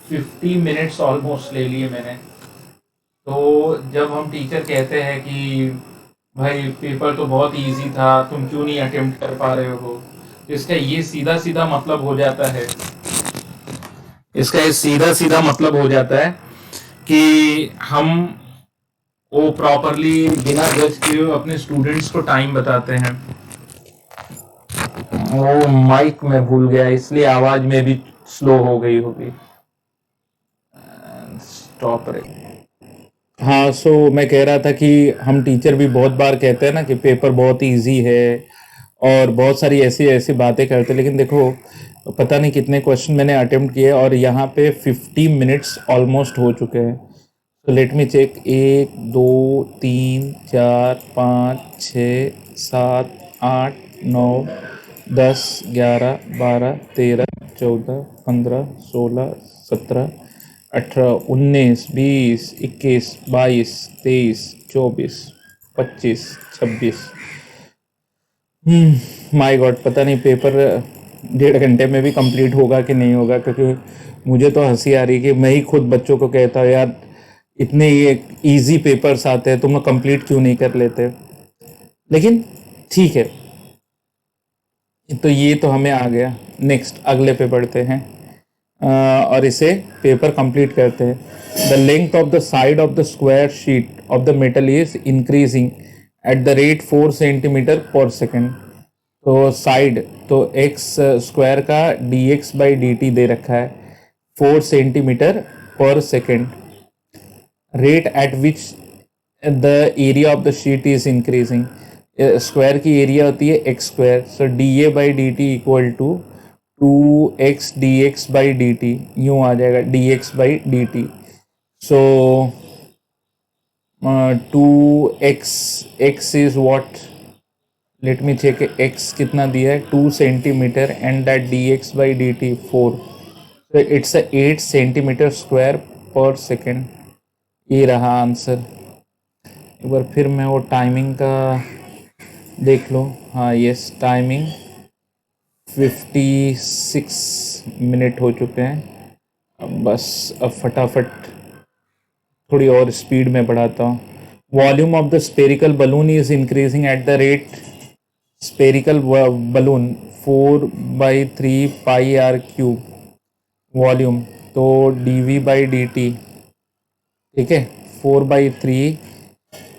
50 मिनट्स ऑलमोस्ट ले लिए मैंने. तो जब हम टीचर कहते हैं कि भाई पेपर तो बहुत इजी था, तुम क्यों नहीं अटेम्प्ट कर पा रहे हो, तो इसका ये सीधा सीधा मतलब हो जाता है, इसका ये सीधा सीधा मतलब हो जाता है कि हम वो प्रॉपरली बिना जज किए अपने स्टूडेंट्स को टाइम बताते हैं. वो माइक में भूल गया, इसलिए आवाज में भी स्लो हो गई होगी. स्टॉप रे. हाँ, सो मैं कह रहा था कि हम टीचर भी बहुत बार कहते हैं ना कि पेपर बहुत इजी है और बहुत सारी ऐसी ऐसी बातें करते हैं, लेकिन देखो पता नहीं कितने क्वेश्चन मैंने अटेम्प्ट किए और यहाँ पे 50 मिनट्स ऑलमोस्ट हो चुके हैं. तो late me check. 1 2 3 4 5 6 7 8 9 10 11 12 13 14 15 16 18 19 20 21 22 25 26. My God, पता नहीं पेपर 1.5 घंटे में भी कंप्लीट होगा कि नहीं होगा, क्योंकि मुझे तो हंसी आ रही है कि मैं ही खुद बच्चों को कहता हूँ यार इतने ये इजी पेपर्स आते हैं, तुम लोग कंप्लीट क्यों नहीं कर लेते. लेकिन ठीक है, तो ये तो हमें आ गया. नेक्स्ट अगले पे बढ़ते हैं. और इसे पेपर कंप्लीट करते हैं. The length of the side of the square sheet of the metal is increasing at the rate 4 centimetre per second. तो साइड तो एक्स स्क्वायर का D x by D T दे रखा है 4 centimetre per second. Rate at which the area of the sheet is increasing. Square की area होती है x square, so D A by D T equal to 2x dx by D t. यूँ आ जाएगा dx by D t. So 2x is what, let me check. x कितना दिया है 2 centimetre and that dx by D T 4. so it's a 8 centimetre square per second. ये रहा answer. एक बार फिर मैं वो टाइमिंग का देख लो. हाँ यस, टाइमिंग 56 मिनट हो चुके हैं. अब बस अब फटाफट थोड़ी और स्पीड में बढ़ाता हूँ. Volume of the spherical balloon is increasing at the rate. Spherical balloon 4/3 pi are cube volume, तो D V by D T. ठीक है, 4/3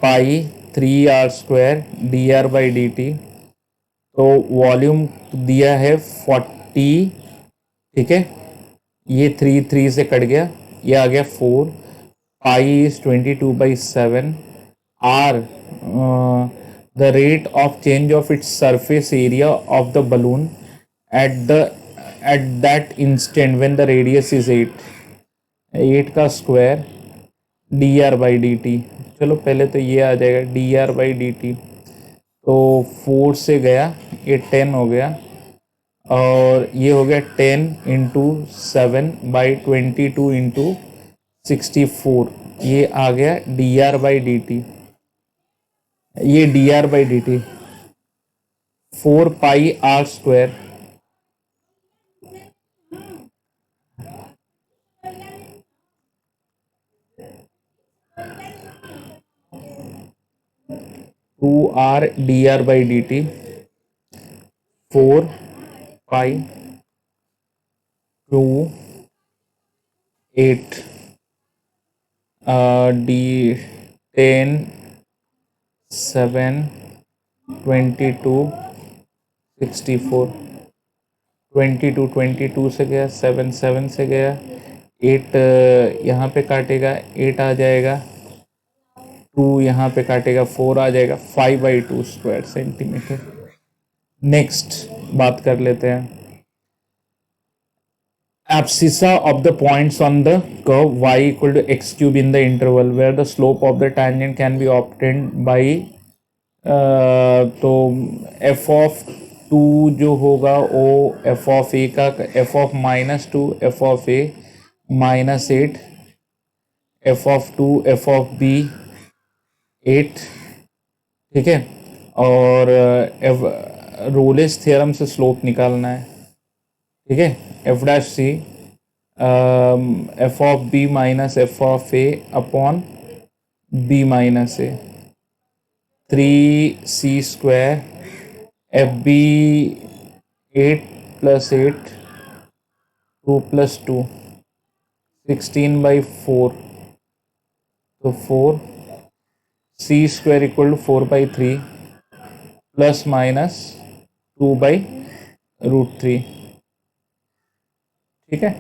pi 3 R square D R by D T. तो वॉल्यूम दिया है 40. ठीक है, ये 3 से कट गया, ये आ गया 4. Pi is 22/7. Are the rate of change of its surface area of the balloon at that instant when the radius is 8 का square D R by D t. चलो पहले तो ये आ जाएगा d are by D T. तो 4 से गया, ये 10 हो गया और ये हो गया 10 इंटू 7/22 इंटू 64. ये आ गया D are by D T. ये D are by D T 4 pi r square. Two R D are by D T 4 pi 2 8 D 10 7 22 64. 22 से गया, 7 से गया, 8 यहाँ पे काटेगा, 8 आ जाएगा, 2 यहाँ पे काटेगा, 4 आ जाएगा, 5/2 स्क्वायर सेंटीमीटर. नेक्स्ट बात कर लेते हैं. abscissa of the points on the curve y equal to x cube in the interval where the slope of the tangent can be obtained by तो f ऑफ 2 जो होगा वो f ऑफ a का f of -2 f of a -8 f of 2 f of b 8. ठीक है, और Rolle's theorem से slope निकालना है, ठीक है। F dash c f of B minus F of a upon B minus a, 3c² एफ बी 8 + 8 2 + 2 16/4, तो 4 c² = 4/3 प्लस माइनस 2/√3, ठीक है।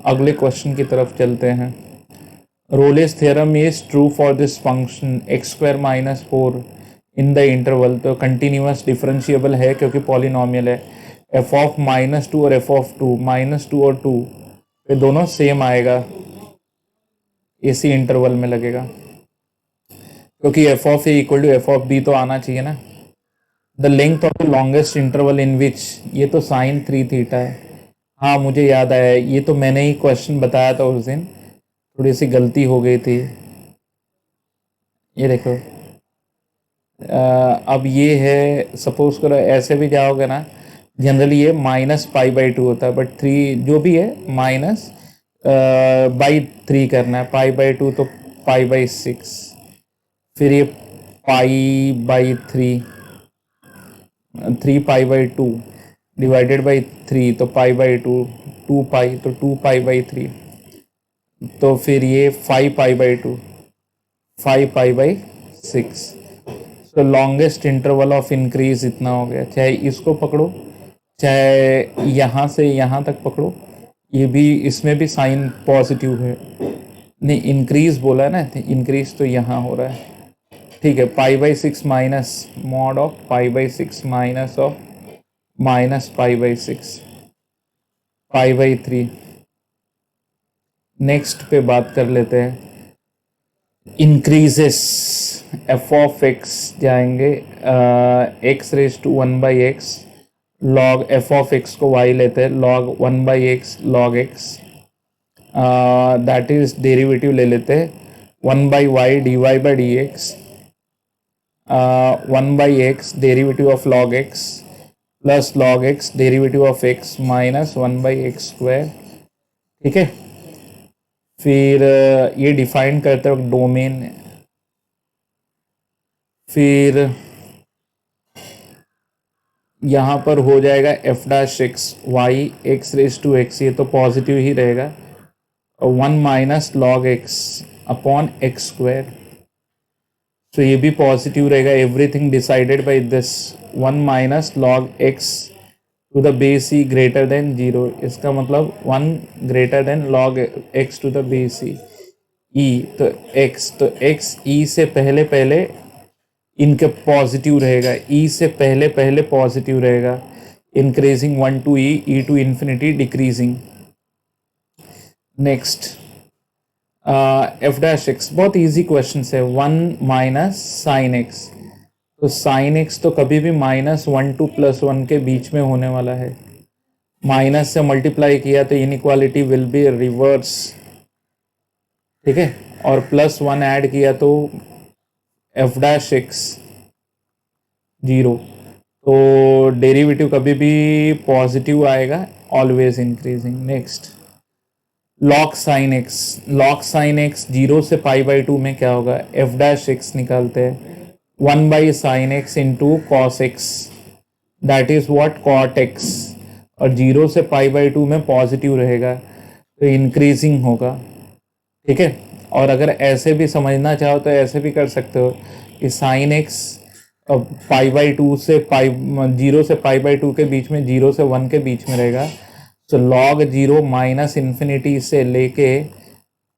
अगले क्वेश्चन की तरफ चलते हैं। Rolle's theorem is true for this function x² - 4 in the interval, तो कंटिन्यूअस डिफरेंशिएबल है क्योंकि पॉलिनोमियल है। एफ ऑफ -2 और एफ ऑफ 2, -2 और 2 ये दोनों सेम आएगा, इसी इंटरवल में लगेगा, क्योंकि F of A equal to F of B तो आना चाहिए ना। The length of the longest interval in which, ये तो साइन 3 थीटा है। हाँ मुझे याद आया, ये तो मैंने ही क्वेश्चन बताया था उस दिन, थोड़ी सी गलती हो गई थी। ये देखो अब ये है, सपोज करो ऐसे भी जाओगे ना, जनरली ये -π/2 होता है, बट 3 जो भी है -/3 करना है, π/2 तो π/6, फिर ये π/3, 3π/2 डिवाइडेड बाई 3 तो π/2, 2π तो 2π/3, तो फिर ये 5π/2, 5π/6। तो लॉन्गेस्ट इंटरवल ऑफ इंक्रीज इतना हो गया। चाहे इसको पकड़ो, चाहे यहाँ से यहाँ तक पकड़ो, ये भी, इसमें भी साइन पॉजिटिव है। नहीं इंक्रीज बोला है ना, इंक्रीज तो यहाँ हो रहा है, ठीक है। π/6 minus mod of π/6 minus of -π/6, π/3। Next पे बात कर लेते हैं इंक्रीजेस। एफ ऑफ एक्स जाएंगे x⁻1/x log F of x को y लेते हैं, log 1/x log x, that is derivative ले लेते हैं 1/y dy/dx, 1/x derivative of log x plus log x derivative of x minus 1/x², ठीक है। फिर ये डिफाइन करते वक्त डोमेन, फिर यहाँ पर हो जाएगा f'(x y x⁻x), ये तो पॉजिटिव ही रहेगा, 1 - log x अपॉन x², तो ये भी पॉजिटिव रहेगा। Everything decided by this 1 - log x to the base e greater than 0, इसका मतलब 1 greater than log x to the base e, तो x e से पहले पहले इनके पॉजिटिव रहेगा, e से पहले पहले पॉजिटिव रहेगा, increasing 1 to e to infinity decreasing. Next f'(x), बहुत इजी क्वेश्चन है। 1 - sin x, तो sin x तो कभी भी -1 to +1 के बीच में होने वाला है। माइनस से मल्टीप्लाई किया तो इनइक्वालिटी विल बी रिवर्स, ठीक है, और +1 ऐड किया तो f'(x) 0, तो डेरिवेटिव कभी भी पॉजिटिव आएगा, always increasing. Next log sin x, log sin x 0 से π/2 में क्या होगा, f'(x) निकालते हैं 1/sin x into cos x, that is what cot x, और 0 से π/2 में पॉजिटिव रहेगा तो इंक्रीजिंग होगा, ठीक है। और अगर ऐसे भी समझना चाहो तो ऐसे भी कर सकते हो कि sin x π/2 से 0 से π/2 के बीच में, 0 से 1 के बीच में रहेगा, तो log 0 -∞ से लेके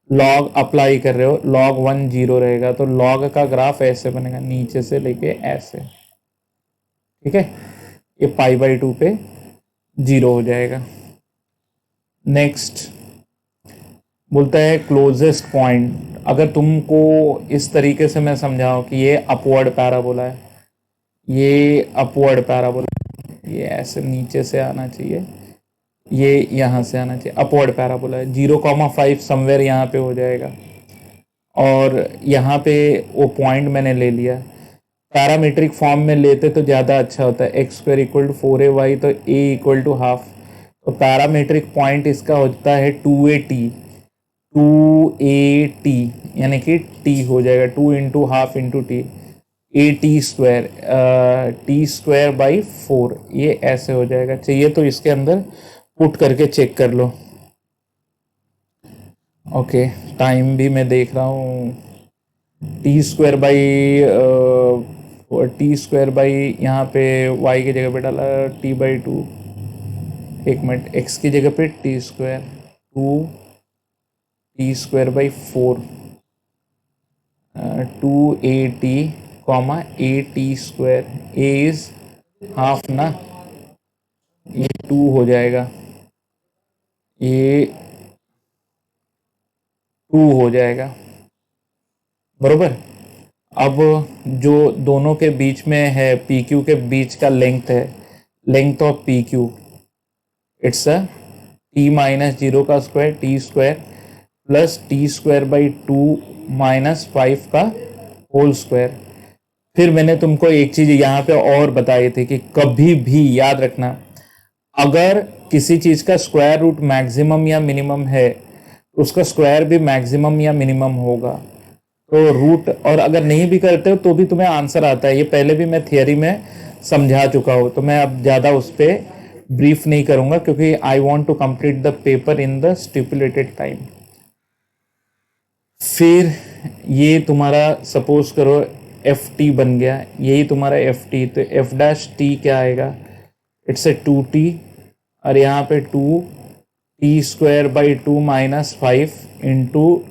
log अप्लाई कर रहे हो, log 1 0 रहेगा, तो log का ग्राफ ऐसे बनेगा, नीचे से लेके ऐसे, ठीक है। ये π/2 पे 0 हो जाएगा। नेक्स्ट बोलता है क्लोजेस्ट पॉइंट। अगर तुमको इस तरीके से मैं समझाऊं कि ये अपवर्ड पैराबोला है, ये अपवर्ड पैराबोला, ये ऐसे नीचे से आना चाहिए, ये यहाँ से आना चाहिए, अपवर्ड पैराबोला है, 0,5 समवेयर यहाँ पे हो जाएगा, और यहाँ पे वो पॉइंट मैंने ले लिया पैरामीट्रिक फॉर्म में लेते तो ज़्यादा अच्छा होता है। X square equal to 4ay तो a इक्वल टू हाफ, तो पैरामीट्रिक पॉइंट इसका होता है 2at, 2at यानी कि t हो जाएगा 2 into half into T, A T square, T square by 4, ये ऐसे हो जाएगा। चाहिए तो इसके अंदर पुट करके चेक कर लो। ओके, टाइम भी मैं देख रहा हूँ। टी स्क्वायर बाई यहाँ पे y की जगह पे डाला t/2, एक मिनट, x की जगह पे T square, 2t² by 4, 2at comma at², a is half ना, ये 2 हो जाएगा, ये 2 हो जाएगा, बरोबर। अब जो दोनों के बीच में है, पी क्यू के बीच का लेंथ है, length of P Q, it's a T minus 0 का square T square plus t²/2 minus 5 का होल स्क्वायर। फिर मैंने तुमको एक चीज यहाँ पे और बताई थी कि कभी भी याद रखना, अगर किसी चीज का स्क्वायर रूट मैक्सिमम या मिनिमम है, उसका स्क्वायर भी मैक्सिमम या मिनिमम होगा। तो रूट, और अगर नहीं भी करते हो तो भी तुम्हें आंसर आता है। ये पहले भी मैं थियरी में समझा चुका हूँ, तो मैं अब ज़्यादा उस पर ब्रीफ नहीं करूँगा क्योंकि I want to complete the paper in the stipulated time. फिर ये तुम्हारा सपोज करो एफ टी बन गया, यही तुम्हारा एफ टी, तो एफ डैश टी क्या आएगा, इट्स ए 2t, और यहाँ पे 2t² by 2 minus 5 into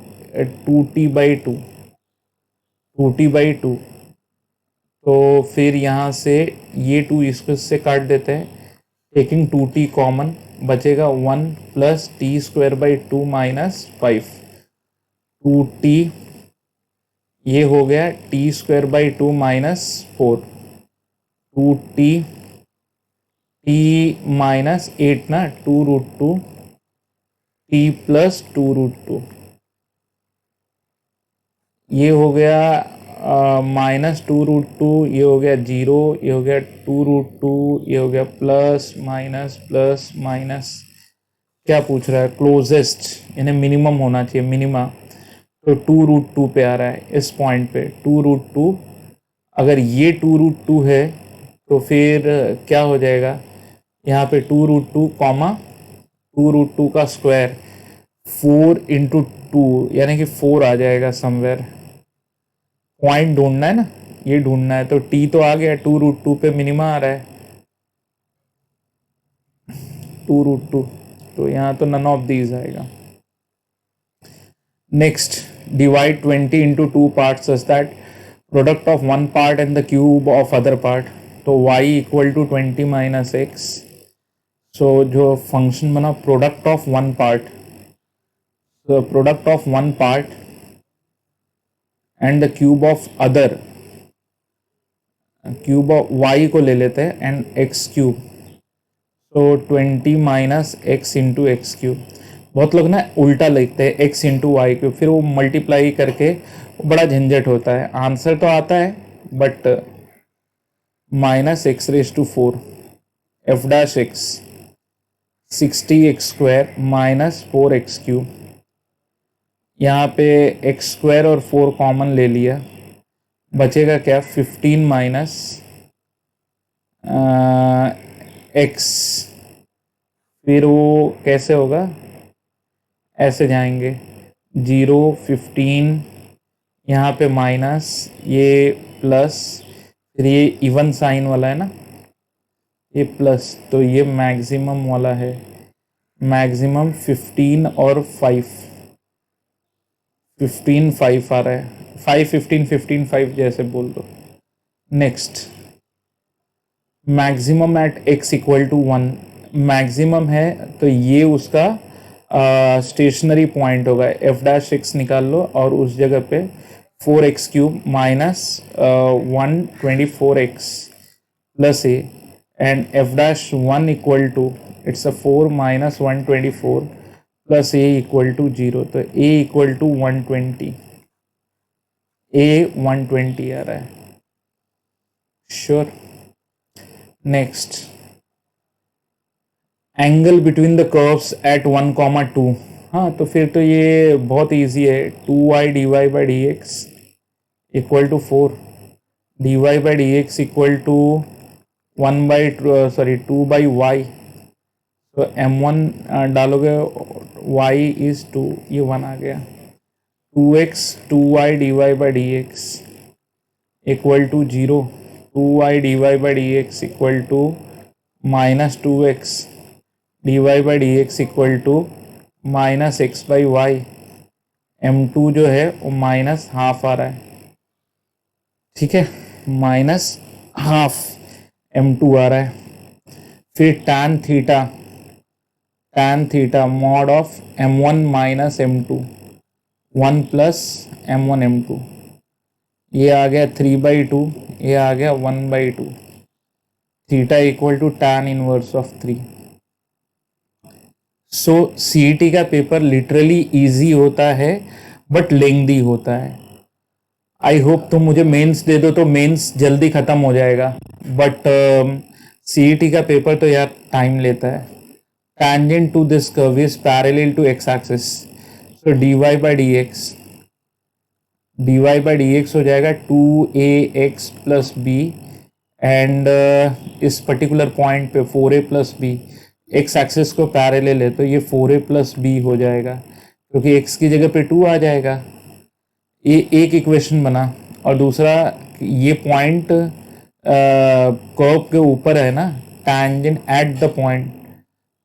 2t/2, 2t/2। तो फिर यहाँ से ये 2 इससे काट देते हैं, टेकिंग 2t कॉमन, बचेगा 1 प्लस t²/2 माइनस 5, 2t, ये हो गया t²/2 minus 4, 2t, t minus 8 ना, 2√2, t प्लस 2√2, ये हो गया माइनस 2√2, ये हो गया 0, ये हो गया 2√2, ये हो गया प्लस माइनस प्लस माइनस। क्या पूछ रहा है, क्लोजेस्ट यानी मिनिमम होना चाहिए, मिनिमा, तो 2√2 पे आ रहा है इस पॉइंट पे, 2√2। अगर ये 2√2 है तो फिर क्या हो जाएगा, यहाँ पे 2√2 कॉमा 2√2 का स्क्वायर, 4 इंटू 2 यानी कि 4 आ जाएगा समवेयर। पॉइंट ढूंढना है ना, ये ढूंढना है, तो टी तो आ गया, 2√2 पे मिनिमा आ रहा है 2√2, तो यहाँ तो नन ऑफ दीज आएगा। Next, divide 20 into 2 parts such that product of one part and the cube of other part, तो y इक्वल टू 20 माइनस एक्स। सो जो फंक्शन बना product of one part, so product of one part and the cube of other, cube of y को ले लेते हैं and x cube, तो 20 minus x into x cube. बहुत लोग ना उल्टा लिखते हैं एक्स इंटू वाई क्यूब, फिर वो मल्टीप्लाई करके बड़ा झंझट होता है। आंसर तो आता है but minus x⁴ F dash x 60x² minus 4x³, यहाँ पे x² और 4 कॉमन ले लिया, बचेगा क्या, 15 माइनस x, फिर वो कैसे होगा, ऐसे जाएंगे 0 15, यहाँ पे माइनस, ये प्लस, फिर ये इवन साइन वाला है ना, ये प्लस, तो ये मैक्सिमम वाला है, मैक्सिमम 15 और 5, 15 5 आ रहा है, 5 15 15 5 जैसे बोल दो। Next, maximum at x equal to 1, maximum है तो ये उसका स्टेशनरी पॉइंट होगा, एफ डैश एक्स निकाल लो और उस जगह पे 4x³ minus 124x plus a, and f dash 1 equal to, it's a 4 minus 124 plus a equal to 0, तो ए इक्वल टू 120, ए 120 आ रहा है। Sure. Next, angle between the curves at 1, 2। हाँ, तो फिर तो ये बहुत इजी है, 2y dy by d x equal to 4, dy by d x equal to 2/y। तो m1 डालोगे, y इज 2, ये 1 आ गया। 2x 2y dy by d x equal to 0, 2y dy by d x equal to -2x dy by d x equal to -x/y। m2 जो है वो -½ आ रहा है, ठीक है, -½ m2 आ रहा है। फिर tan theta mod of m1 minus m2, 1 plus m1 m2, ये आ गया 3/2, ये आ गया 1/2। Theta equal to tan inverse of 3। So CET का पेपर लिटरली इजी होता है बट लेंथी होता है। आई होप तुम मुझे मेंस दे दो तो मेंस जल्दी खत्म हो जाएगा, बट सीईटी का पेपर तो यार टाइम लेता है। tangent to this curve is parallel to x axis, so dy by dx हो जाएगा 2ax प्लस बी, एंड इस पर्टिकुलर पॉइंट पे 4a प्लस बी, एक्स एक्सिस को पैरेलल है तो ये 4a प्लस बी हो जाएगा, क्योंकि x की जगह पे 2 आ जाएगा। ये एक इक्वेशन बना, और दूसरा ये पॉइंट कर्व के ऊपर है ना, टैंजेंट एट द पॉइंट,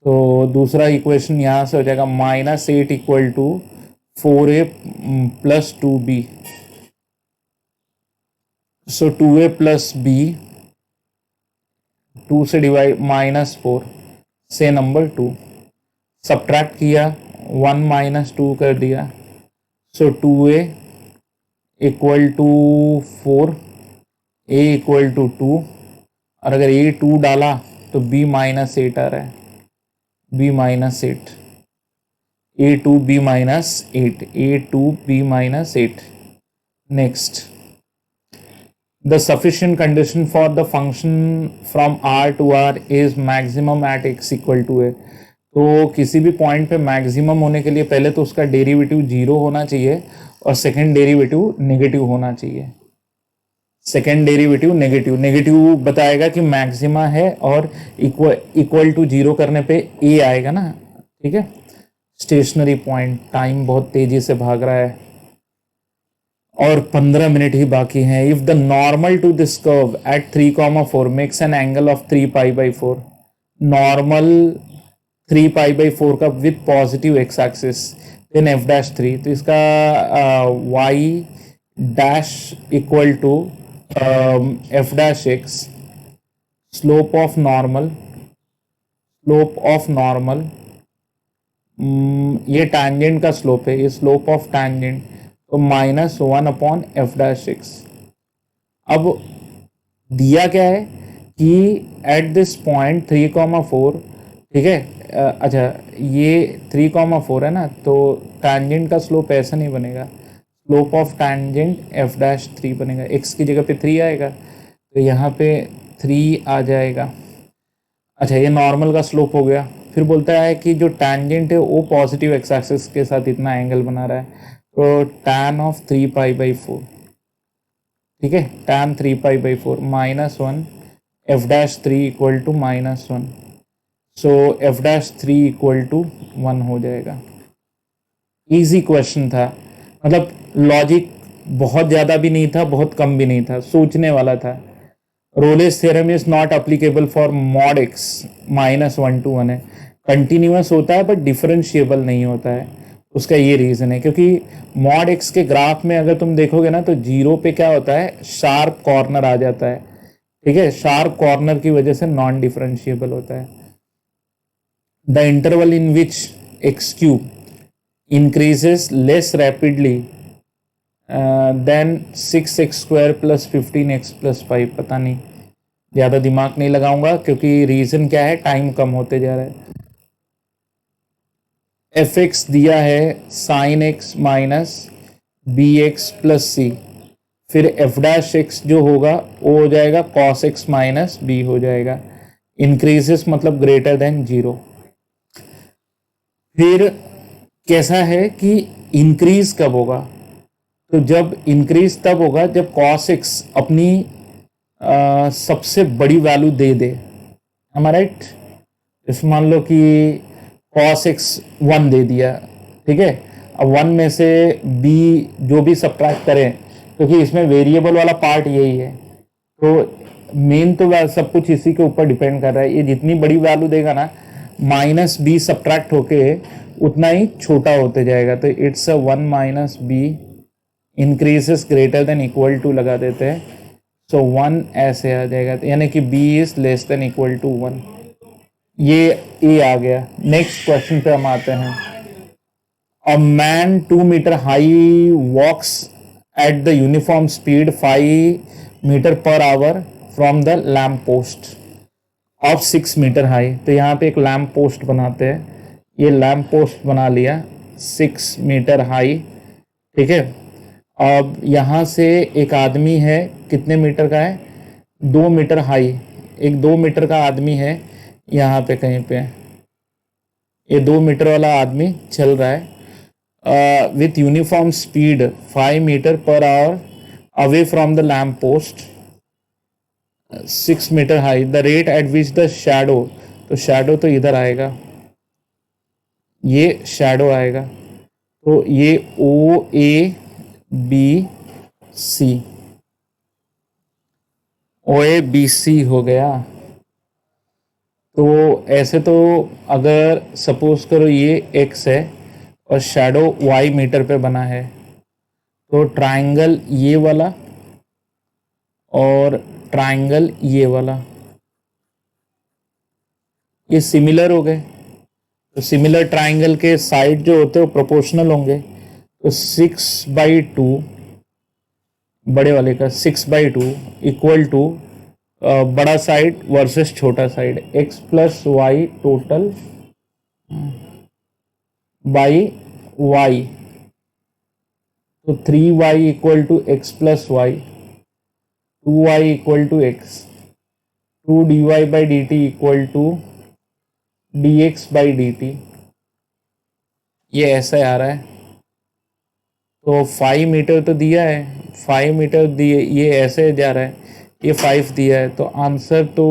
तो दूसरा इक्वेशन यहाँ से हो जाएगा -8 equal to 4a plus 2b। So 2a plus b, 2 से डिवाइड -4 से नंबर 2, सब्ट्रैक्ट किया 1 - 2 कर दिया, so 2a equal to 4, a equal to 2, और अगर a 2 डाला तो b -8 आ रहा है, b -8, a2b -8, a2b -8। Next, the sufficient condition for the function from r to r is maximum at x equal to a। तो किसी भी पॉइंट पे मैक्सिमम होने के लिए पहले तो उसका डेरिवेटिव 0 होना चाहिए और सेकंड डेरिवेटिव नेगेटिव होना चाहिए। सेकंड डेरिवेटिव नेगेटिव बताएगा कि मैक्सिमा है, और इक्वल टू 0 करने पे a आएगा ना, ठीक है। स्टेशनरी पॉइंट, टाइम बहुत तेजी से भाग रहा है और 15 मिनट ही बाकी हैं। If the normal to this curve at 3, 4 makes an angle of 3π/4, normal 3π/4 का with positive X axis, then f'3, तो इसका y dash equal to f'(x), slope of normal, ये टैंजेंट का स्लोप है, ये स्लोप ऑफ टैंजेंट, तो -1/f'(x). अब दिया क्या है कि एट दिस पॉइंट 3, 4, ठीक है, अच्छा ये 3, 4 है ना, तो टैंजेंट का स्लोप ऐसा नहीं बनेगा, स्लोप ऑफ टैंजेंट f'3 बनेगा, x की जगह पे 3 आएगा, तो यहाँ पे 3 आ जाएगा। अच्छा, ये नॉर्मल का स्लोप हो गया। फिर बोलता है कि जो टैंजेंट है वो पॉजिटिव एक्स एक्सिस के साथ इतना एंगल बना रहा है, तो tan ऑफ 3π/4, ठीक है, tan 3π/4 -1 f'3 equal to -1, so f'3 equal to 1 हो जाएगा। इजी क्वेश्चन था, मतलब लॉजिक बहुत ज़्यादा भी नहीं था, बहुत कम भी नहीं था, सोचने वाला था। Rolle's theorem is not applicable for mod x -1 to 1 है, कंटिन्यूअस होता है बट डिफरेंशिएबल नहीं होता है। उसका ये रीज़न है क्योंकि मॉड x के ग्राफ में अगर तुम देखोगे ना, तो 0 पे क्या होता है, शार्प कॉर्नर आ जाता है, ठीक है, शार्प कॉर्नर की वजह से नॉन डिफरेंशिएबल होता है। The interval in which x³ increases less rapidly than 6x² + 15x + 5, पता नहीं, ज़्यादा दिमाग नहीं लगाऊंगा क्योंकि रीज़न क्या है, टाइम कम होते जा रहा है। fx दिया है sin x - bx + c, फिर एफ डैश एक्स जो होगा वो हो जाएगा कॉस एक्स माइनस बी हो जाएगा। इंक्रीजेस मतलब ग्रेटर देन 0। फिर कैसा है कि इंक्रीज कब होगा, तो जब इंक्रीज तब होगा जब कॉस एक्स अपनी सबसे बड़ी value they they. am I right? इस मान लो कि cos x 1 दे दिया, ठीक है। अब 1 में से b जो भी सब्ट्रैक्ट करें, क्योंकि इसमें वेरिएबल वाला पार्ट यही है, तो मेन तो सब कुछ इसी के ऊपर डिपेंड कर रहा है। ये जितनी बड़ी वैल्यू देगा ना, माइनस बी सब्ट्रैक्ट होके उतना ही छोटा होते जाएगा। तो it's a 1 minus b increases greater than equal to लगा देते हैं, सो 1 ऐसे आ जाएगा, यानी कि b is less than equal to 1। ये ए आ गया। नेक्स्ट क्वेश्चन पे हम आते हैं। A man 2 metre high walks at the uniform speed 5 metre per hour from the lamp post of 6 metre high. तो यहाँ पे एक लैम्प पोस्ट बनाते हैं। ये लैम्प पोस्ट बना लिया 6 मीटर हाई, ठीक है। अब यहाँ से एक आदमी है, कितने मीटर का है, 2 मीटर हाई, एक 2 मीटर का आदमी है यहाँ पे कहीं पे। ये 2 मीटर वाला आदमी चल रहा है with uniform speed 5 metre per hour away from the lamp post 6 metre high. The rate at which the shadow, तो शैडो तो इधर आएगा, ये शैडो आएगा। तो ये ओ A B C, O A B C हो गया। तो ऐसे तो अगर सपोज करो ये x है और शैडो y मीटर पे बना है, तो ट्रायंगल ये वाला और ट्रायंगल ये वाला ये सिमिलर हो गए। तो सिमिलर ट्रायंगल के साइड जो होते हैं वो प्रोपोर्शनल होंगे। तो 6/2 बड़े वाले का 6/2 इक्वल टू बड़ा साइड वर्सेस छोटा side x plus y total by y। तो 3y equal to x plus y, 2y equal to x, 2 dy by D T equal to d x by D T. ये ऐसा आ रहा है। तो 5 मीटर तो दिया है, 5 मीटर दिए, ये ऐसे जा रहा है, ये 5 दिया है, तो आंसर तो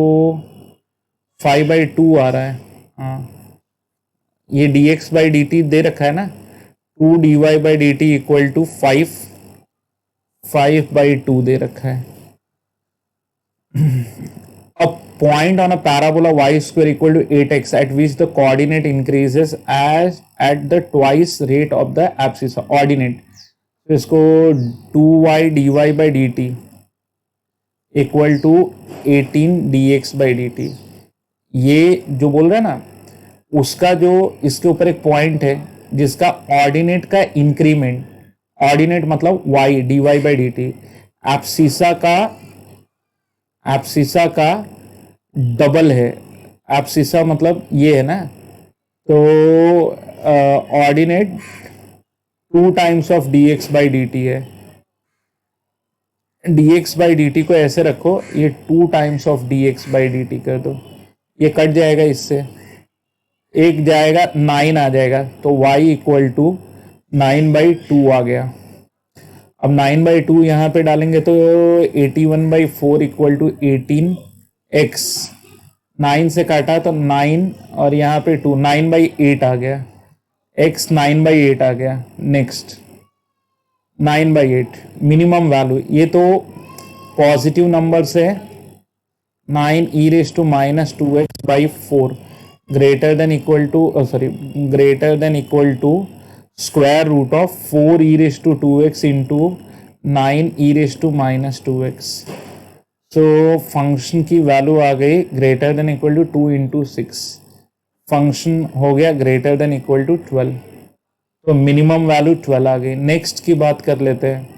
5/2 आ रहा है। हाँ, ये D x by D T दे रखा है ना, 2 dy by D T equal to 5/2 दे रखा है। A point on a parabola y square equal to 8x at which the coordinate increases as at the twice rate of the abscissa ordinate। तो इसको 2y dy by D T equal to 18 dx by D T, ये जो बोल रहा है ना, उसका जो इसके ऊपर एक पॉइंट है जिसका ऑर्डिनेट का इंक्रीमेंट, ऑर्डिनेट मतलब y dy by D T, abscissa का डबल है। एब्सिसा मतलब ये है ना, तो ordinate 2 times of D x by D T है। D x by D T को ऐसे रखो, ये 2 times of D x by D T कर दो, ये कट जाएगा, इससे एक जाएगा 9 आ जाएगा, तो y इक्वल टू 9/2 आ गया। अब 9/2 यहाँ पे डालेंगे तो 81/4 इक्वल टू 18x, 9 से काटा तो 9 और यहाँ पे 2, 9/8 आ गया, x 9/8 आ गया। नेक्स्ट 9/8 मिनिमम वैल्यू, ये तो पॉजिटिव नंबर से 9 e raise to minus 2x/4 greater than equal to greater than equal to square root of 4 e raise to 2x into 9 e raise to minus 2x। So function की value आ गई greater than equal to 2 into 6, function हो गया greater than equal to 12। तो minimum value 12 आ गई। Next की बात कर लेते हैं।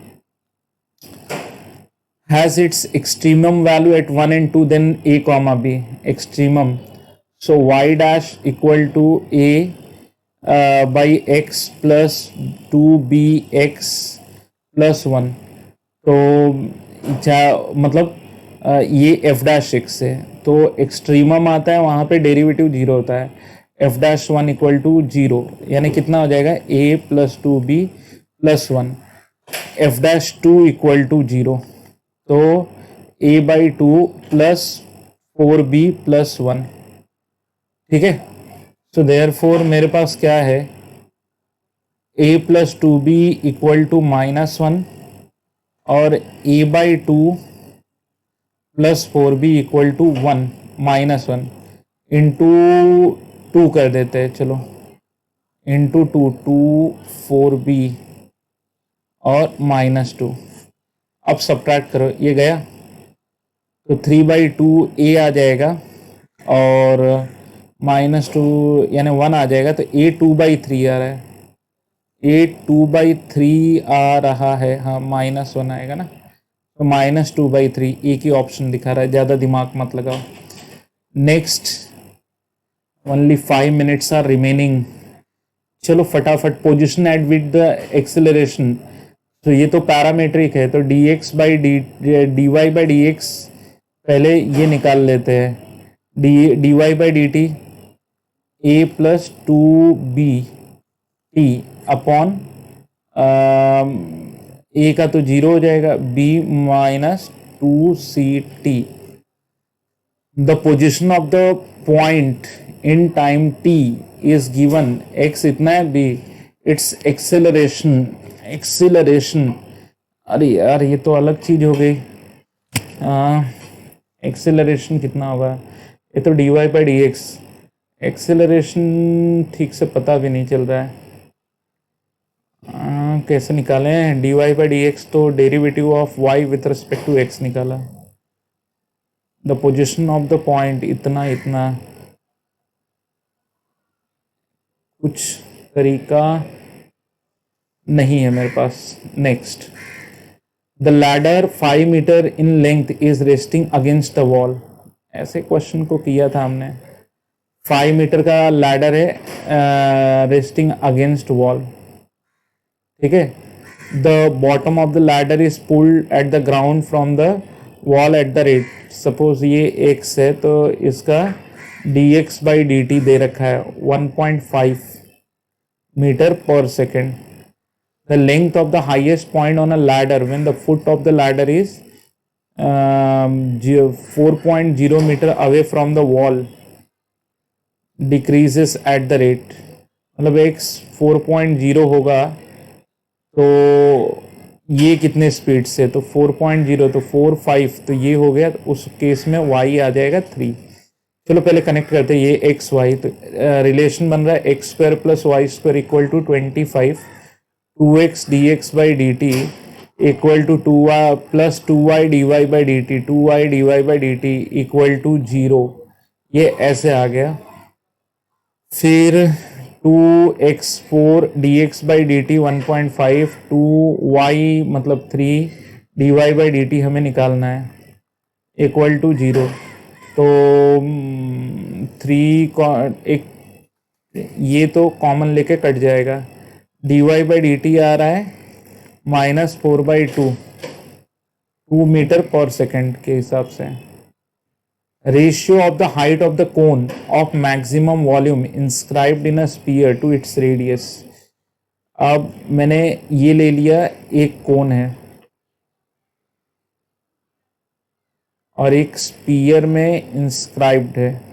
Has its extremum value at 1 and 2 then a comma b extremum, so y dash equal to a by x plus 2bx plus 1। तो मतलब ये एफ डैश एक्स है, तो एक्सट्रीमम आता है वहाँ पे डेरिवेटिव जीरो होता है, f dash one equal to zero, यानी कितना हो जाएगा a plus two b plus one, f dash two equal to zero, तो a by two plus four b plus one. ठीक है, सो देयर फोर मेरे पास क्या है, a plus two b equal to minus one और a by two plus four b equal to one minus one into two कर देते हैं, चलो into two, two four b और माइनस टू। अब सब्ट्रैक्ट करो, ये गया तो थ्री बाई टू ए आ जाएगा और माइनस टू यानी वन आ जाएगा, तो ए टू बाई थ्री आ रहा है, ए टू बाई थ्री आ रहा है, हाँ माइनस वन आएगा ना, तो माइनस टू बाई थ्री एक ही ऑप्शन दिखा रहा है, ज़्यादा दिमाग मत लगाओ। Next, only 5 minutes are remaining, चलो फटाफट, position at with the acceleration, तो ये तो पैरामेट्रिक है, तो d x by D y by d x पहले ये निकाल लेते हैं, d y by D t a plus two b t upon a का तो जीरो हो जाएगा, b minus two c t. The position of the point in time t is given, x इतना है, बी इट्स एक्सेलरेशन, अरे यार ये तो अलग चीज हो गई, एक्सेलरेशन कितना होगा, ये तो d y by d x, acceleration ठीक से पता भी नहीं चल रहा है, कैसे निकालें, d y by d x तो derivative of y with respect to x निकाला, the position of the point इतना इतना, कुछ तरीका नहीं है मेरे पास। Next, the ladder 5 meter in length is resting against the wall, ऐसे क्वेश्चन को किया था हमने, 5 मीटर का लैडर है रेस्टिंग अगेंस्ट वॉल, ठीक है, the bottom of the ladder is pulled at the ground from the wall at the rate, suppose ये एक्स है तो इसका d x by D T दे रखा है 1.5 meter per second, the length of the highest point on a ladder when the foot of the ladder is 4.0 meter away from the wall decreases at the rate, मतलब x 4.0 होगा तो ये कितने speed से, तो 4.0 तो 4.5, तो ये हो गया, तो उस केस में y आ जाएगा 3। चलो पहले कनेक्ट करते हैं ये एक्स वाई, तो रिलेशन बन रहा है x square plus Y square equal to 25, 2x dx by dt equal to 2y plus 2y dy by dt, 2y dy by dt equal to 0, ये ऐसे आ गया। फिर 2x4 dx by dt 1.5, 2y मतलब 3 dy by dt हमें निकालना है equal to 0, तो 3 एक ये तो कॉमन लेके कट जाएगा, d y by D t आ रहा है माइनस 4/2, 2 मीटर पर सेकेंड के हिसाब से। Ratio of the height of the cone of maximum volume inscribed in a sphere to its radius, अब मैंने ये ले लिया, एक कोन है और एक स्पीयर में इंस्क्राइब्ड है,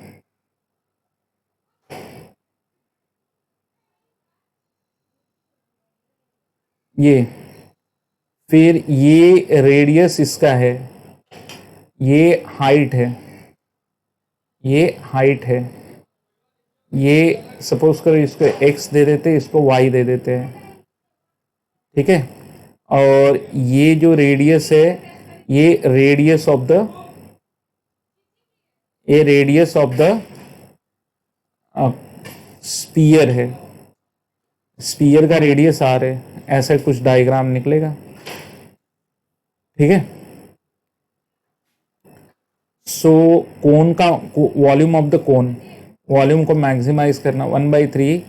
ये, फिर ये रेडियस इसका है, ये हाइट है, ये हाइट है, ये सपोज करो इसको x दे देते, इसको y दे देते हैं, ठीक है, और ये जो रेडियस है ये रेडियस ऑफ द, ये रेडियस ऑफ द स्पीयर है, स्पीयर का रेडियस r है, ऐसा कुछ डायग्राम निकलेगा, ठीक है। सो कोन का volume of the cone, volume को मैक्सिमाइज करना 1/3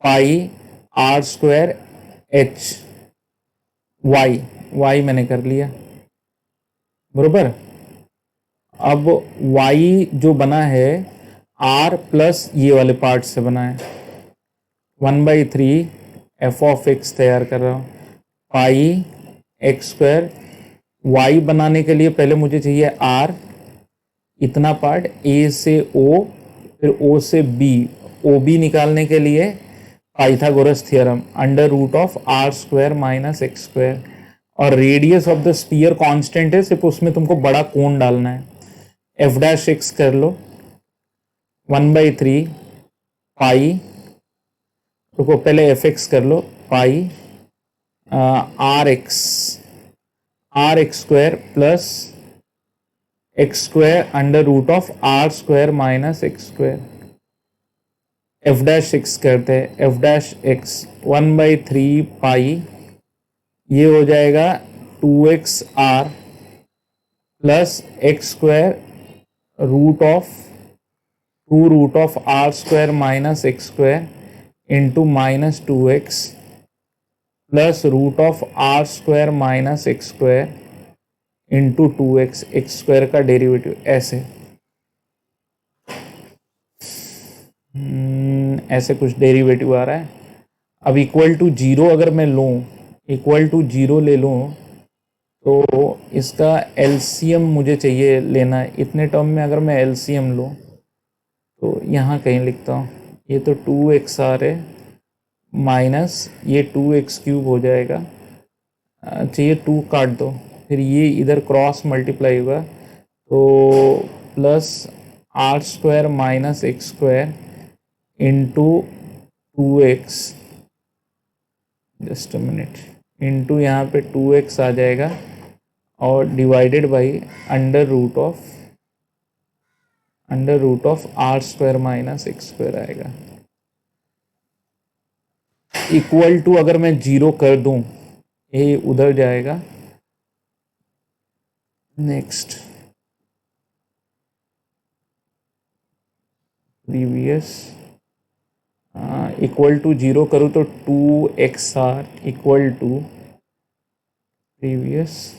पाई r square h y, y मैंने कर लिया, बरोबर। अब y जो बना है r प्लस ये वाले पार्ट से बना है, 1/3 एफ ऑफ एक्स तैयार कर रहा हूँ, पाई एक्स स्क्वायर। y बनाने के लिए पहले मुझे चाहिए r, इतना पार्ट a से o, फिर o से b, o b निकालने के लिए Pythagoras theorem, under root of r square minus x square. और radius of the sphere constant है, सिर्फ उसमें तुमको बड़ा कोण डालना है। एफ डैश एक्स कर लो, 1/3 पाई, रुको पहले एफ एक्स कर लो, pi r x square plus x square under root of r square minus x square. F dash x करते हैं, एफ डैश एक्स 1/3 पाई, ये हो जाएगा 2x r plus x square root of r square minus x square into minus 2x plus root of r square minus x square into 2x, x square का derivative ऐसे ऐसे कुछ derivative आ रहा है। अब इक्वल टू जीरो अगर मैं लूँ, इक्वल टू जीरो ले लूँ तो इसका एलसीएम मुझे चाहिए लेना है। इतने टर्म में अगर मैं एलसीएम लूँ तो यहाँ कहीं लिखता हूँ, ये तो 2x आ रहे माइनस ये 2x क्यूब हो जाएगा, चाहिए 2 काट दो, फिर ये इधर क्रॉस मल्टीप्लाई होगा तो plus r square minus x square into 2x, just a minute, into यहाँ पे 2x आ जाएगा और divided by under root of r square minus x square आएगा। इक्वल टू अगर मैं जीरो कर दूं, ये उधर जाएगा। Next previous, equal to zero करूँ तो 2xr इक्वल टू प्रीवियस,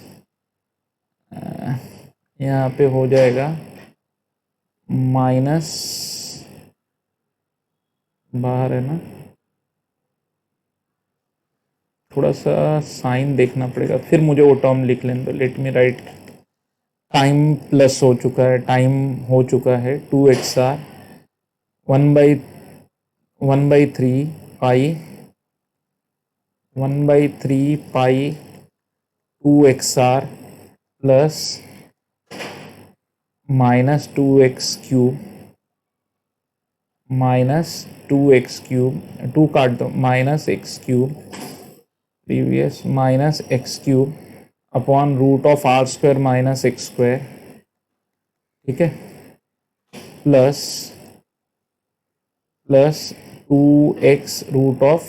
यहाँ पे हो जाएगा माइनस, बाहर है ना, थोड़ा सा साइन देखना पड़ेगा, फिर मुझे वो टर्म लिख लेने दो। Let me write, time plus हो चुका है, टाइम हो चुका है 2xr 1/3 pi 2xr plus minus 2x cube, two काट दो, minus x cube previous minus x cube upon root of r square minus x square, ठीक है, plus 2x root of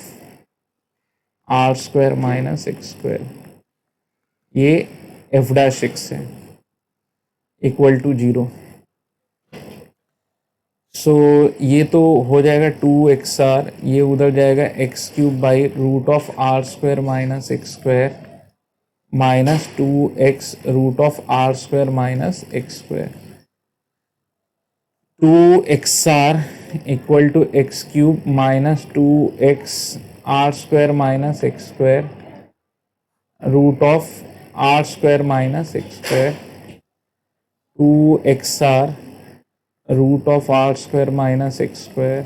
r square minus x square, ये f dash x है, equal to zero. So ये तो हो जाएगा 2xr, ये उधर जाएगा x cube by root of r square minus x square minus 2x root of r square minus x square. 2xr equal to x cube minus 2x r square minus x square root of r square minus x square, 2xr root of r square minus x square,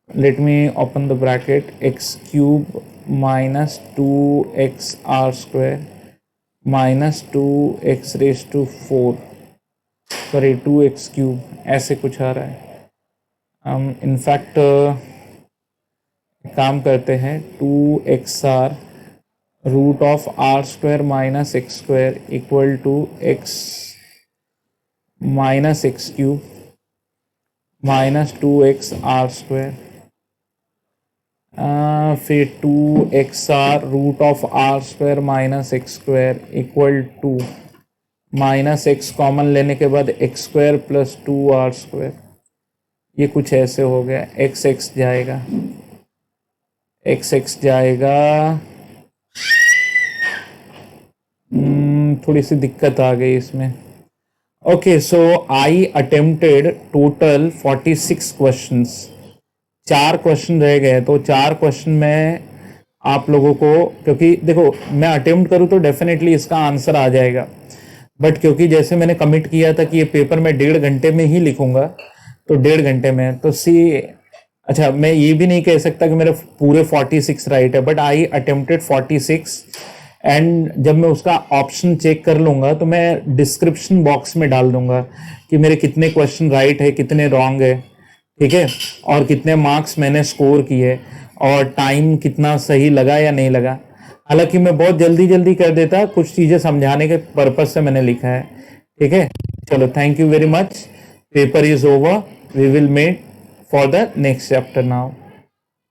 let me open the bracket, x cube minus 2x r square minus 2x raised to 4, sorry 2x cube, ऐसे कुछ आ रहा है। In fact काम करते हैं, 2xr root of r square minus x square equal to x minus x cube minus 2x r square, फिर 2xr root of r square minus x square equal to minus x common लेने के बाद x square plus 2r square, ये कुछ ऐसे हो गया, x जाएगा, x जाएगा थोड़ी सी दिक्कत आ गई इसमें। ओके, सो आई अटेम्प्टेड टोटल 46 क्वेश्चंस। 4 क्वेश्चन रह गए, तो 4 क्वेश्चन में आप लोगों को, क्योंकि देखो मैं अटेम्प्ट करूँ तो डेफिनेटली इसका आंसर आ जाएगा, बट क्योंकि जैसे मैंने कमिट किया था कि ये पेपर मैं 1.5 घंटे में ही लिखूंगा, तो 1.5 घंटे में तो अच्छा मैं ये भी नहीं कह सकता कि मेरे पूरे 46 राइट है, बट आई अटेम्प्टेड 46। एंड जब मैं उसका ऑप्शन चेक कर लूंगा तो मैं डिस्क्रिप्शन बॉक्स में डाल दूंगा कि मेरे कितने क्वेश्चन राइट है, कितने रॉन्ग है, ठीक है, और कितने मार्क्स मैंने स्कोर किए और टाइम कितना सही लगा या नहीं लगा। हालांकि मैं बहुत जल्दी जल्दी कर देता, कुछ चीज़ें समझाने के पर्पज से मैंने लिखा है, ठीक है। चलो, thank you very much, paper is over, we will met for the next chapter now.